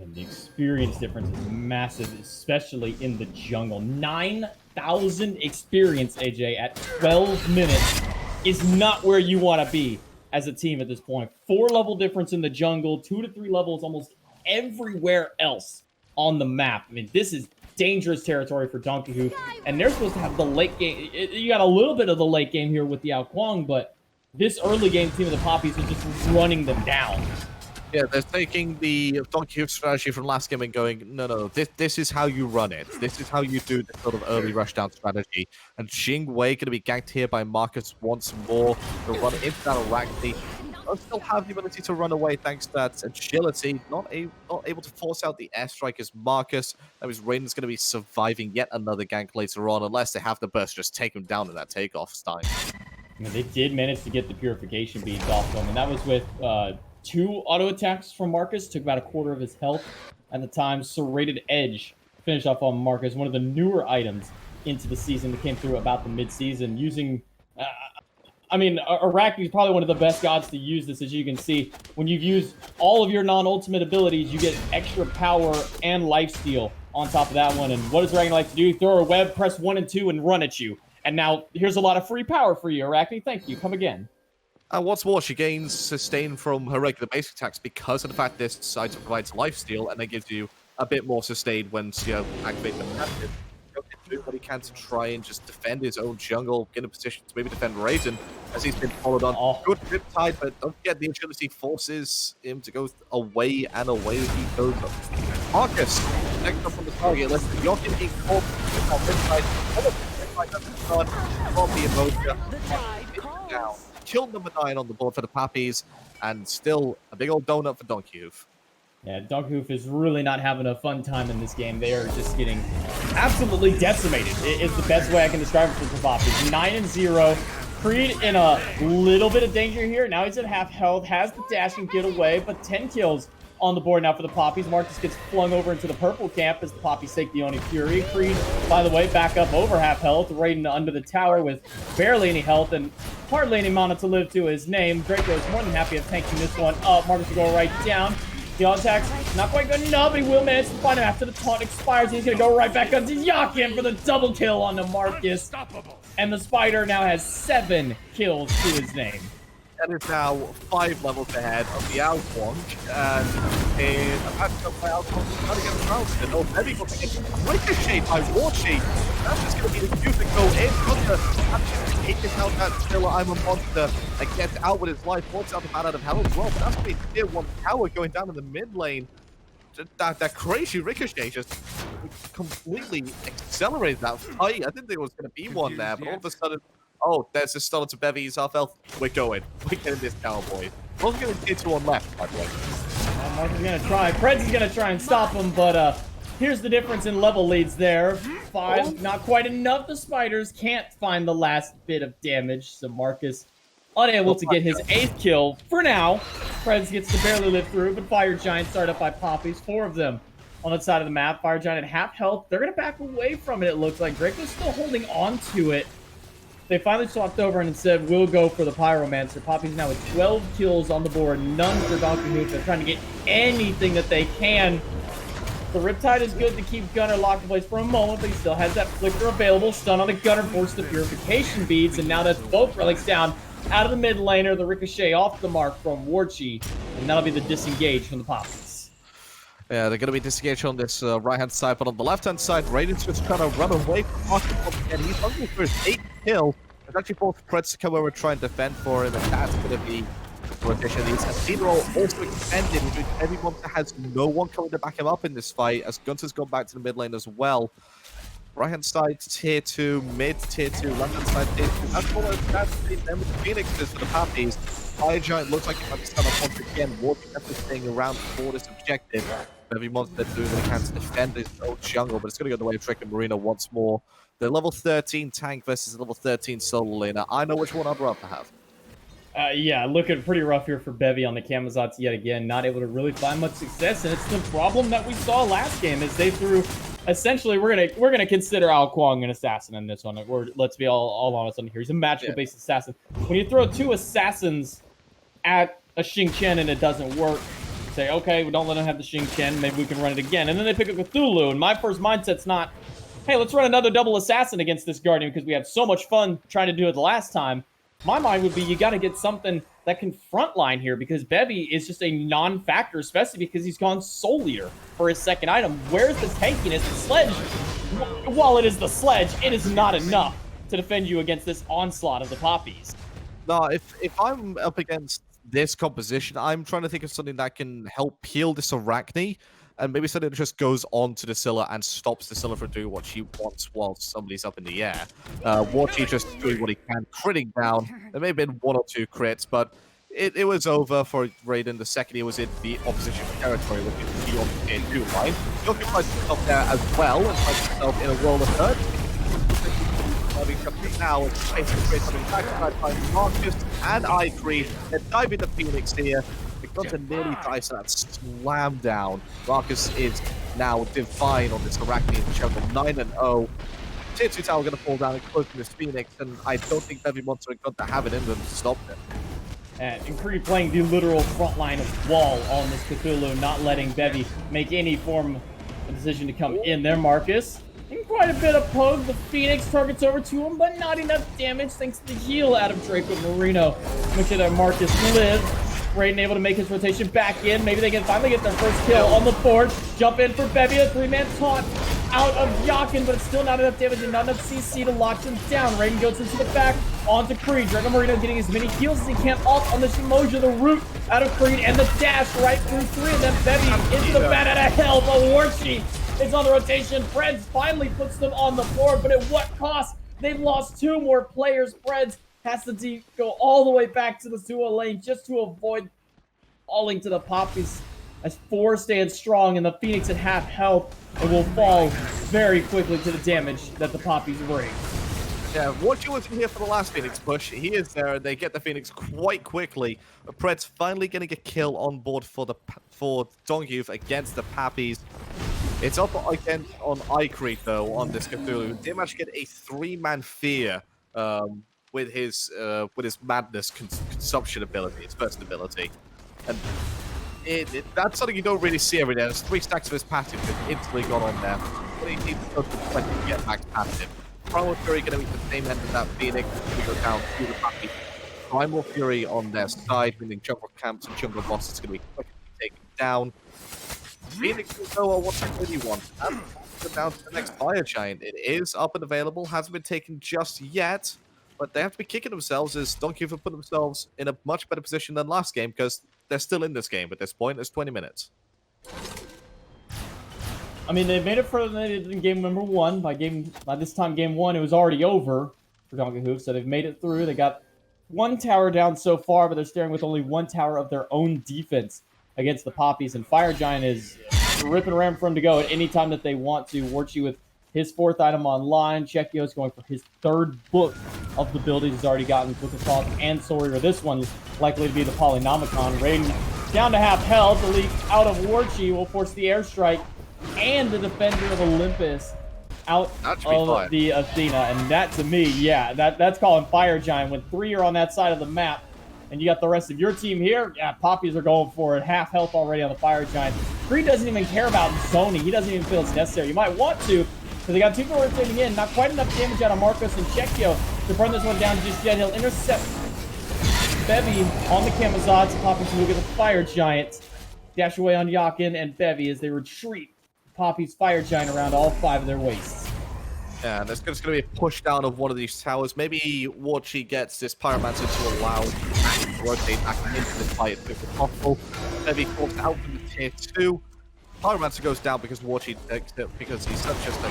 And the experience difference is massive, especially in the jungle. 9,000 experience, AJ, at 12 minutes is not where you want to be as a team at this point. 4-level difference in the jungle, 2 to 3 levels almost everywhere else on the map. I mean, this is dangerous territory for Donkey Hoof, and they're supposed to have the late game. You got a little bit of the late game here with the Ao Kuang, but this early game team of the Papis is just running them down. Yeah, they're taking the Donkey Hoof strategy from last game and going, no, this is how you run it. This is how you do this sort of early rushdown strategy. And Xing Wei going to be ganked here by Marcus once more. They'll run into that Arachne. They'll still have the ability to run away thanks to that agility. Not able to force out the airstrike as Marcus. That means Raiden's going to be surviving yet another gank later on, unless they have the burst just take him down in that takeoff time. I mean, they did manage to get the purification beads off them, and that was with 2 auto attacks from Marcus, took about a quarter of his health at the time. Serrated Edge finished off on Marcus, one of the newer items into the season that came through about the mid-season. Using, Arachne is probably one of the best gods to use this, as you can see. When you've used all of your non-ultimate abilities, you get extra power and lifesteal on top of that one. And what does Arachne like to do? Throw a web, press 1 and 2, and run at you. And now, here's a lot of free power for you, Arachne. Thank you. Come again. And what's more, she gains sustain from her regular basic attacks because of the fact this item provides lifesteal, and then gives you a bit more sustain when you activate the passive. He'll do what he can to try and just defend his own jungle, get in a position to maybe defend Raiden, as he's been followed on. Good Riptide, but don't forget the agility forces him to go away, and away he goes. Marcus, next up on the target, let's see, Yokin being caught on Riptide. Riptide has the start from the Emoja. Down. Killed number 9 on the board for the Papis, and still a big old donut for Donkey Hoof. Yeah, Donkey Hoof is really not having a fun time in this game. They are just getting absolutely decimated. It's the best way I can describe it for the Papis. 9-0. Creed in a little bit of danger here. Now he's at half health, has the dash and get away, but 10 kills on the board now for the Papis. Marcus gets flung over into the purple camp as the Papis take the Oni Fury. Creed, by the way, back up over half health. Raiden under the tower with barely any health and hardly any mana to live to his name. Draco is more than happy at tanking this one up. Marcus will go right down. The auto attack's not quite good enough, but he will manage to find him after the taunt expires. He's going to go right back up to Yakin for the double kill onto Marcus. And the Spider now has 7 kills to his name. That is now 5 levels ahead of the Ao Kuang, and in a matchup by Ao Kuang trying to get around it. Oh, very good to get ricocheted by Warchi. That's just going to be the cue to go in. Hunter actually taking out that Killer I'm a Monster and gets out with his life. Wants out the bat out of hell as well, but that's going to be tier 1 tower going down in the mid lane. That crazy ricochet just completely accelerated that fight. I didn't think there was going to be one there, but all of a sudden, oh, there's a Stunner to Bevy's half health. We're going. We're getting this tower, boys. We're going to get to one left, by the way. Mark is going to try. Preds is going to try and stop him, but here's the difference in level leads there. 5, not quite enough. The Spiders can't find the last bit of damage, so Marcus unable to get his 8th kill for now. Preds gets to barely live through, but Fire Giant started up by Papis. 4 of them on the side of the map. Fire Giant at half health. They're going to back away from it, it looks like. Draco's still holding on to it. They finally swapped over and said, we'll go for the Pyromancer. Papis now with 12 kills on the board, none for Donkey Hoof. They're trying to get anything that they can. The Riptide is good to keep Gunner locked in place for a moment, but he still has that Flicker available. Stun on the Gunner, force the Purification Beads, and now that's both relics down out of the mid laner. The Ricochet off the mark from Warchi, and that'll be the disengage from the Papis. Yeah, they're going to be disengaged on this right-hand side, but on the left-hand side, Raiden's just trying to run away from Marcus again. He's hungry for his 8th kill. There's actually both Preds to come over and try and defend for him, and that's going to be the rotation. These Athena are also extended, which means everyone has no one coming to back him up in this fight, as Gunter's gone back to the mid lane as well. Right-hand side, tier 2, mid, tier 2, left-hand side, tier 2. That's all that's them with the Phoenixes for the Papis. Fire Giant looks like it might be set up once again. Warden definitely staying around for this objective. Every monster doing what he can to defend his own jungle, but it's going to go the way of Drake and Marino once more. The level 13 tank versus the level 13 solo laner. I know which one I'd rather have. Yeah, looking pretty rough here for Bevy on the Camazotz yet again. Not able to really find much success, and it's the problem that we saw last game is they threw. Essentially, we're gonna consider Ao Kuang an assassin in this one. Let's be all honest on here. He's a magical-based assassin. When you throw 2 assassins at a Xing Chen and it doesn't work, you say, okay, we don't let him have the Xing Chen. Maybe we can run it again. And then they pick up Cthulhu, and my first mindset's not, hey, let's run another double assassin against this Guardian because we had so much fun trying to do it the last time. My mind would be you got to get something that can frontline here because Bevy is just a non-factor, especially because he's gone Soul Eater for his second item. Where's the tankiness? The sledge, while it is the sledge, it is not enough to defend you against this onslaught of the Papis. No, if I'm up against this composition, I'm trying to think of something that can help peel this Arachne, and maybe something that just goes on to the Scylla and stops the Scylla from doing what she wants while somebody's up in the air. Warchi just doing what he can, critting down. There may have been 1 or 2 crits, but it was over for Raiden the second he was in the opposition territory, which is beyond the tier 2 line. He occupied himself there as well, and finds himself in a roll of hurt. Now it's basically coming back by Marcus and Icree. They're diving the Phoenix here. They've got to nearly dice that slam down. Marcus is now divine on this Arachne jungle, 9-0. Tier 2 tower going to fall down and close to this Phoenix, and I don't think Bevy Monster are going to have it in them to stop them. And Kree playing the literal front line of wall on this Cthulhu, not letting Bevy make any form of decision to come in there. Marcus, in quite a bit of poke, the Phoenix targets over to him, but not enough damage thanks to the heal out of Draco Marino. Make sure that Marcus lives. Raiden able to make his rotation back in. Maybe they can finally get their first kill on the board. Jump in for Bevy, a 3-man taunt out of Yakin, but it's still not enough damage and not enough CC to lock him down. Raiden goes into the back, onto Creed. Draco Marino getting as many heals as he can off on the Shimoja, the root out of Creed, and the dash right through 3, and then Bevy into the bat out of hell, but Warchi is on the rotation. Preds finally puts them on the board, but at what cost? They've lost 2 more players. Preds has to go all the way back to the Zua lane just to avoid falling to the Papis as 4 stand strong and the Phoenix at half health and will fall very quickly to the damage that the Papis bring. Yeah, Warchi wasn't here for the last Phoenix push. He is there, and they get the Phoenix quite quickly. Pred's finally getting a kill on board for Dongyuv against the Papis. It's up again on Icrete, though, on this Cthulhu. Did manage to get a 3-man fear with his madness consumption ability, his first ability. And that's something you don't really see every day. There's 3 stacks of his passive that instantly got on there. But he needs to go to 20 to get max passive. Primal Fury going to be the same end of that Phoenix. We go down to the Pappy. Primal Fury on their side, meaning jungle camps and jungle bosses going to be quickly taken down. Phoenix will go on what they really want. And go down to the next Fire Giant. It is up and available, hasn't been taken just yet, but they have to be kicking themselves as Donkey have put themselves in a much better position than last game because they're still in this game at this point. It's 20 minutes. I mean, they've made it further than they did in game number 1. By this time, game 1, it was already over for Donkey Hoof, so they've made it through. They got 1 tower down so far, but they're staring with only 1 tower of their own defense against the Papis, and Fire Giant is ripping around for him to go at any time that they want to. Warchi with his 4th item online. Chekio's going for his 3rd book of the build. He's already gotten Book of Thoughts and Soul Eater. This one likely to be the Polynomicon. Raiden down to half health. The leak out of Warchi will force the airstrike and the Defender of Olympus out of the Athena. And that, to me, yeah, that's calling Fire Giant. When 3 are on that side of the map, and you got the rest of your team here, yeah, Papis are going for it. Half health already on the Fire Giant. Creed doesn't even care about zoning. He doesn't even feel it's necessary. You might want to, because they got 2 people rotating in. Not quite enough damage out of Marcos and Chekio to burn this one down just yet. He'll intercept Bevy on the Camazotz. Papis will get the Fire Giant. Dash away on Yakin and Bevy as they retreat. Papis Fire Giant around all 5 of their wastes. Yeah, there's just going to be a push down of one of these towers. Maybe Warchi gets this Pyromancer to allow him to rotate back into the fight if possible. Bevy forced out from the tier 2. Pyromancer goes down because Warchi takes it because he's such just a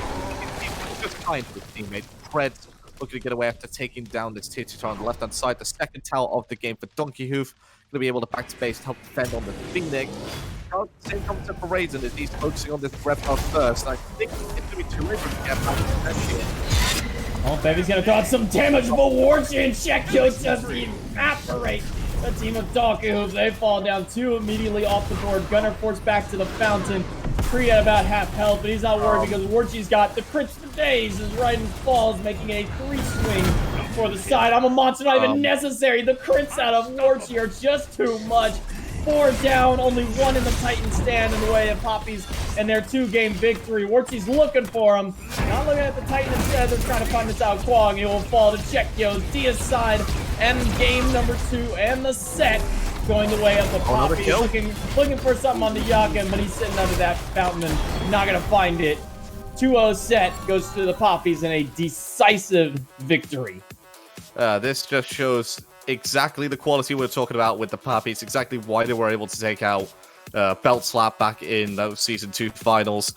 behind his teammate. Pred looking to get away after taking down this tier 2 tower on the left-hand side. The second tower of the game for Donkey Hoof. Going to be able to back to base to help defend on the Phoenix. Same concept for Raiden as he's focusing on this reptile first. I think it's going to be too late for him to get back to here. Oh, Baby's gonna throw out some damage, but Warchin check kills just evaporate. The team of Donkey Hoof, they fall down 2 immediately off the board. Gunner forced back to the fountain. Kree at about half health, but he's not worried because Warchi's got the crits for days as Raiden falls, making a 3 swing for the side. I'm a monster, not even necessary. The crits out of Warchi are just too much. 4 down, only 1 in the Titan stand in the way of Papis and their 2-game victory. Warchi's looking for him. Not looking at the Titan instead. They're trying to find this out. Kwong, he will fall to Checkyo's Dia's side. And game number 2 and the set going the way of the Papis. Looking for something on the Yakin, but he's sitting under that fountain and not going to find it. 2-0 set goes to the Papis in a decisive victory. This just shows exactly the quality we're talking about with the Papis, exactly why they were able to take out Belt Slap back in those Season 2 finals.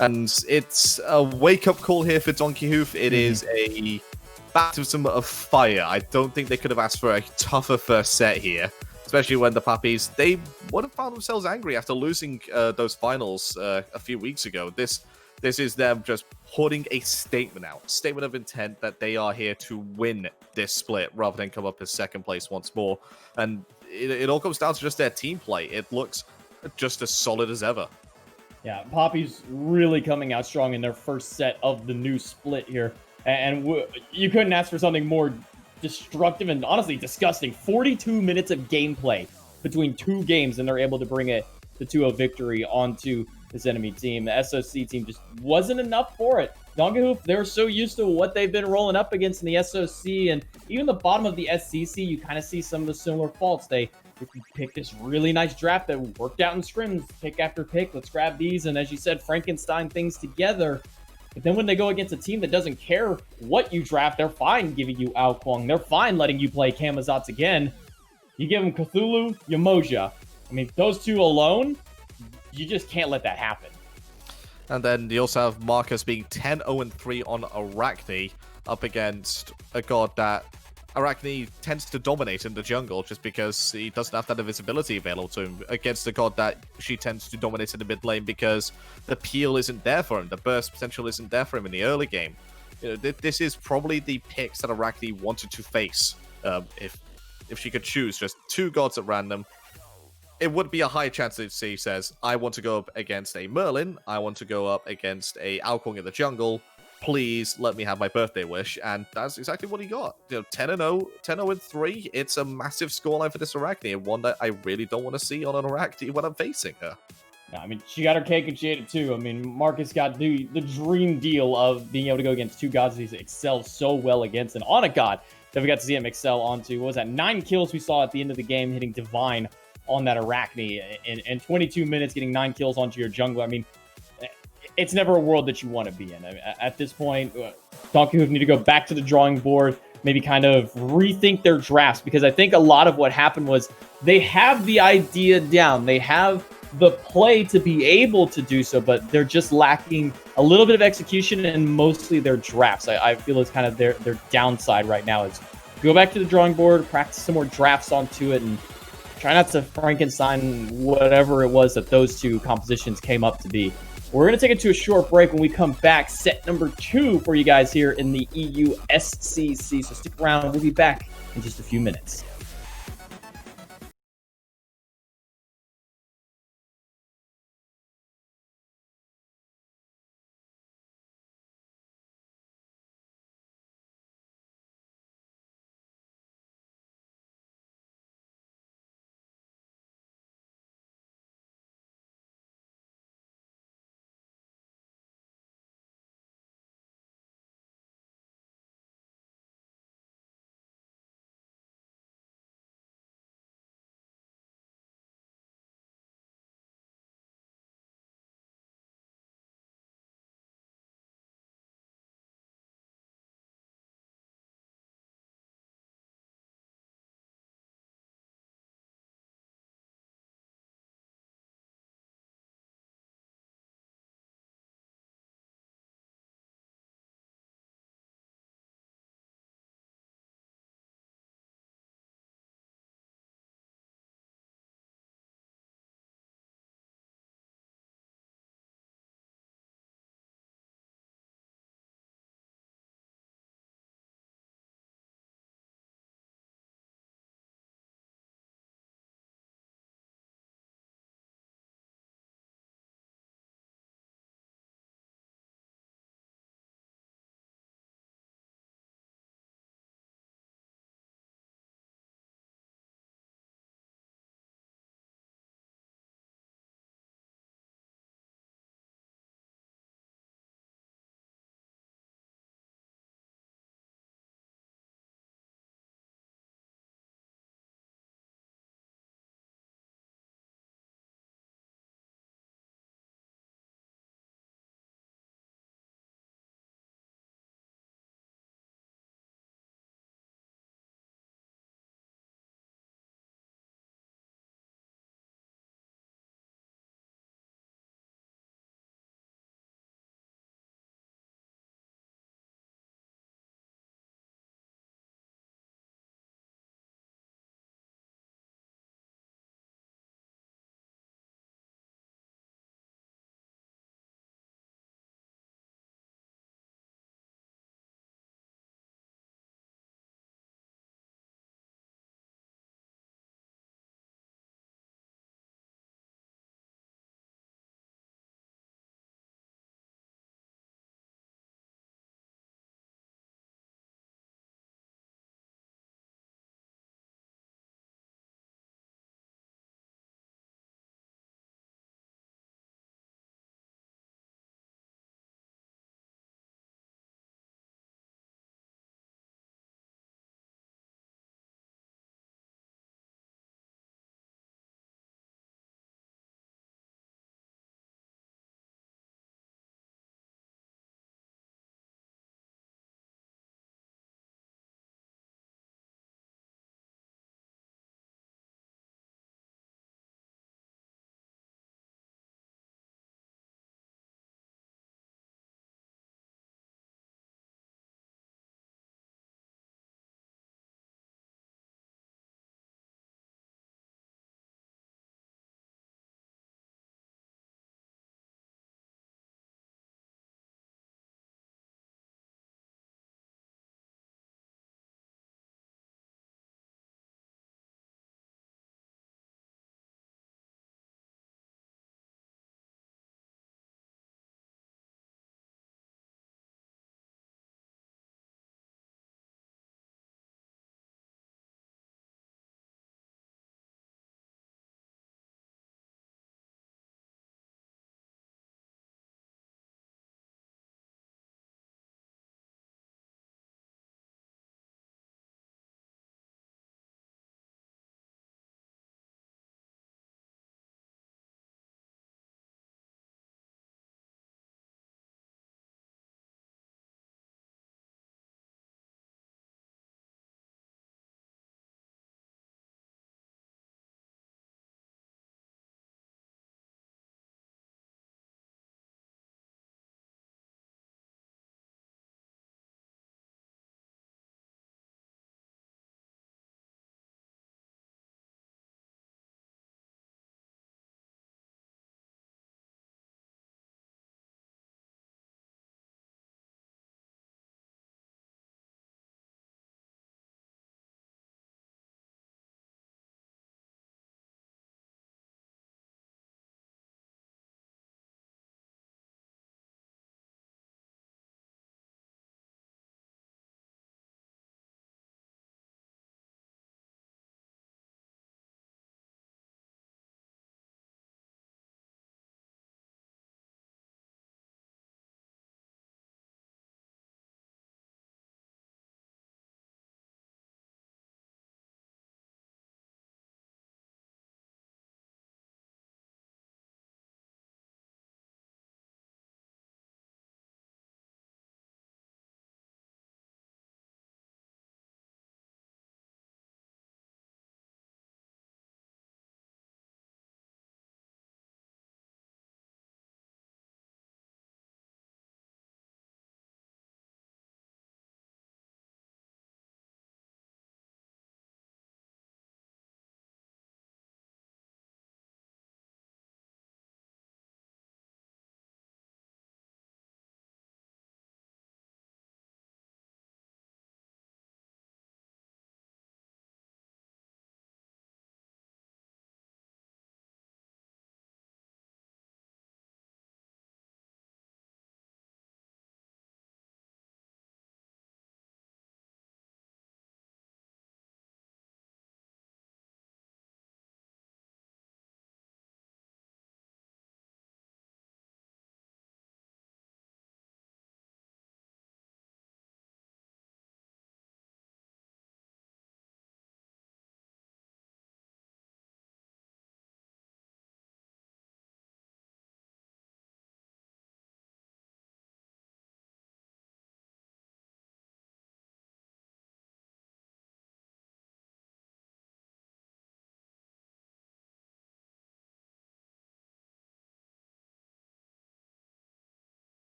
And it's a wake-up call here for Donkey Hoof. It is a baptism of fire. I don't think they could have asked for a tougher first set here, especially when the Papis, they would have found themselves angry after losing those finals a few weeks ago. This is them just putting a statement of intent that they are here to win this split rather than come up as second place once more. And it all comes down to just their team play. It looks just as solid as ever. Yeah, Poppy's really coming out strong in their first set of the new split here. And you couldn't ask for something more destructive and honestly disgusting. 42 minutes of gameplay between 2 games, and they're able to bring it the 2-0 victory onto this enemy team. The SOC team just wasn't enough for it. Donkey Hoof, they're so used to what they've been rolling up against in the SOC, and even the bottom of the SCC, you kind of see some of the similar faults. They picked this really nice draft that worked out in scrims, pick after pick. Let's grab these, and as you said, Frankenstein things together. But then when they go against a team that doesn't care what you draft, they're fine giving you Ao Kuang. They're fine letting you play Kamazats again. You give them Cthulhu, Yamoja. I mean, those 2 alone, you just can't let that happen. And then you also have Marcus being 10-0-3 on Arachne up against a god that Arachne tends to dominate in the jungle just because he doesn't have that invisibility available to him, against a god that she tends to dominate in the mid lane because the peel isn't there for him, the burst potential isn't there for him in the early game. You know, this is probably the picks that Arachne wanted to face if she could choose just 2 gods at random. It would be a high chance that she says, I want to go up against a Merlin, I want to go up against a Ao Kuang in the jungle, please let me have my birthday wish. And that's exactly what he got. You know, 10-0-3, it's a massive scoreline for this Arachne, and one that I really don't want to see on an Arachne when I'm facing her. Yeah, I mean, she got her cake and she ate it too. I mean, Marcus got the dream deal of being able to go against 2 gods that he's excelled so well against, and on a god that we got to see him excel onto. What was that? 9 kills we saw at the end of the game, hitting Divine on that Arachne in 22 minutes, getting 9 kills onto your jungler. I mean, it's never a world that you want to be in. I mean, at this point, Donkey Hoof need to go back to the drawing board, maybe kind of rethink their drafts, because I think a lot of what happened was they have the idea down. They have the play to be able to do so, but they're just lacking a little bit of execution and mostly their drafts. I feel it's kind of their downside right now is go back to the drawing board, practice some more drafts onto it, and try not to Frankenstein whatever it was that those 2 compositions came up to be. We're going to take it to a short break. When we come back, set number 2 for you guys here in the EU SCC. So stick around. We'll be back in just a few minutes.